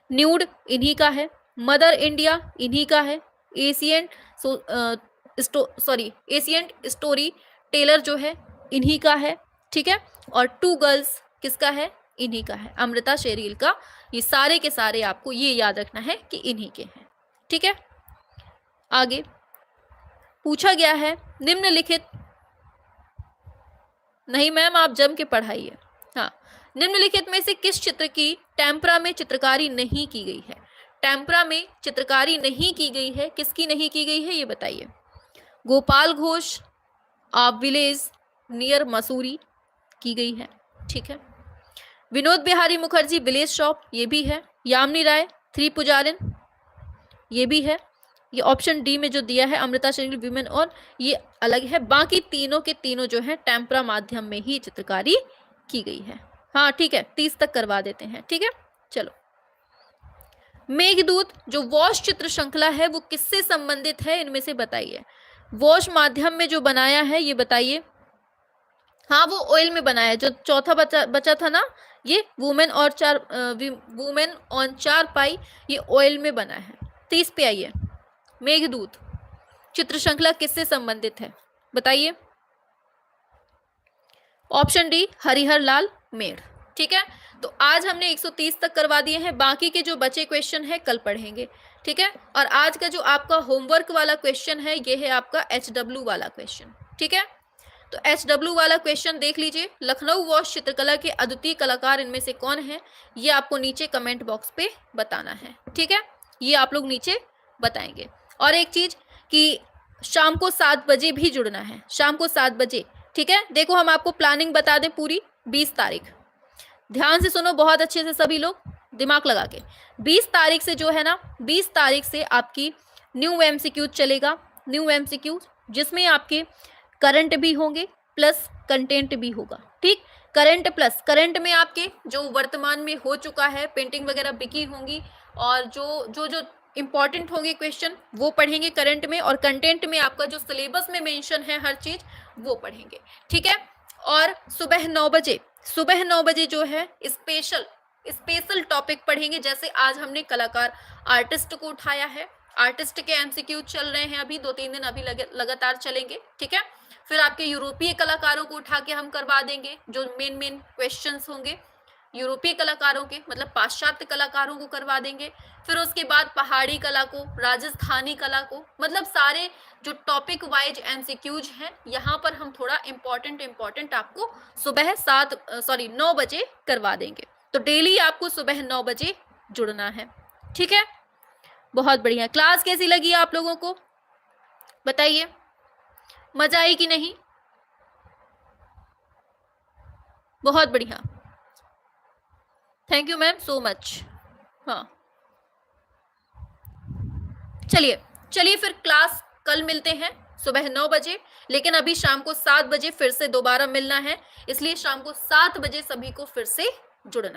Speaker 1: न्यूड इन्हीं का है, मदर इंडिया इन्हीं का है, एशियंट स्टोरी टेलर जो है इन्हीं का है। ठीक है, और 2 गर्ल्स किसका है? इन्हीं का है, अमृता शेरगिल का। ये सारे के सारे आपको ये याद रखना है कि इन्हीं के हैं। ठीक है, आगे पूछा गया है निम्नलिखित, नहीं मैम आप जम के पढ़ाइए। हाँ, निम्नलिखित में से किस चित्र की टेम्परा में चित्रकारी नहीं की गई है? टेम्परा में चित्रकारी नहीं की गई है, किसकी नहीं की गई है ये बताइए। गोपाल घोष विलेज नियर मसूरी की गई है। ठीक है, विनोद बिहारी मुखर्जी विलेज शॉप ये भी है, यामिनी राय 3 पुजारिन ये भी है। ये ऑप्शन डी में जो दिया है अमृता शेरगिल विमेन और ये अलग है। बाकी तीनों के तीनों जो है टेम्परा माध्यम में ही चित्रकारी की गई है। हाँ ठीक है, 30 तक करवा देते हैं। ठीक है, चलो। मेघदूत जो वॉश चित्र श्रृंखला है वो किससे संबंधित है, इनमें से बताइए। वॉश माध्यम में जो बनाया है ये बताइए। हाँ, वो ऑयल में बनाया है। जो चौथा बचा था ना, ये वुमेन ऑन 4 पाई, ये ऑयल में बना है। 30 पे आइए। मेघदूत चित्र श्रृंखला किससे संबंधित है बताइए। ऑप्शन डी हरिहर लाल मेढ़। ठीक है, तो आज हमने 130 तक करवा दिए हैं, बाकी के जो बचे क्वेश्चन है कल पढ़ेंगे। ठीक है, और आज का जो आपका होमवर्क वाला क्वेश्चन है ये है आपका HW वाला क्वेश्चन। ठीक है, तो HW वाला क्वेश्चन देख लीजिए। लखनऊ वॉश चित्रकला के अद्वितीय कलाकार इनमें से कौन है, ये आपको नीचे कमेंट बॉक्स पे बताना है। ठीक है, ये आप लोग नीचे बताएंगे। और एक चीज कि शाम को 7 बजे भी जुड़ना है, शाम को 7 बजे। ठीक है, देखो हम आपको प्लानिंग बता दें पूरी। 20 तारीख, ध्यान से सुनो बहुत अच्छे से सभी लोग, दिमाग लगा के। 20 तारीख से जो है ना, 20 तारीख से आपकी न्यू MCQ चलेगा। न्यू MCQ जिसमें आपके करंट भी होंगे प्लस कंटेंट भी होगा। ठीक, करंट प्लस करंट में आपके जो वर्तमान में हो चुका है, पेंटिंग वगैरह बिकी होंगी, और जो इंपॉर्टेंट होंगे क्वेश्चन वो पढ़ेंगे करंट में, और कंटेंट में आपका जो सिलेबस में मेंशन है हर चीज वो पढ़ेंगे। ठीक है, और सुबह 9 बजे जो है स्पेशल टॉपिक पढ़ेंगे। जैसे आज हमने कलाकार आर्टिस्ट को उठाया है, आर्टिस्ट के MCQ चल रहे हैं अभी 2-3 दिन अभी लगातार चलेंगे। ठीक है, फिर आपके यूरोपीय कलाकारों को उठा के हम करवा देंगे, जो मेन मेन क्वेश्चंस होंगे यूरोपीय कलाकारों के, मतलब पाश्चात्य कलाकारों को करवा देंगे। फिर उसके बाद पहाड़ी कला को, राजस्थानी कला को, मतलब सारे जो टॉपिक वाइज एमसीक्यूज हैं यहाँ पर हम थोड़ा इम्पोर्टेंट आपको सुबह 9 बजे करवा देंगे। तो डेली आपको सुबह 9 बजे जुड़ना है, ठीक है। बहुत बढ़िया। क्लास कैसी लगी आप लोगों को बताइए, मजा आई कि नहीं? बहुत बढ़िया, thank you ma'am so much. हाँ चलिए फिर क्लास कल मिलते हैं सुबह 9 बजे, लेकिन अभी शाम को 7 बजे फिर से दोबारा मिलना है, इसलिए शाम को 7 बजे सभी को फिर से जुड़ना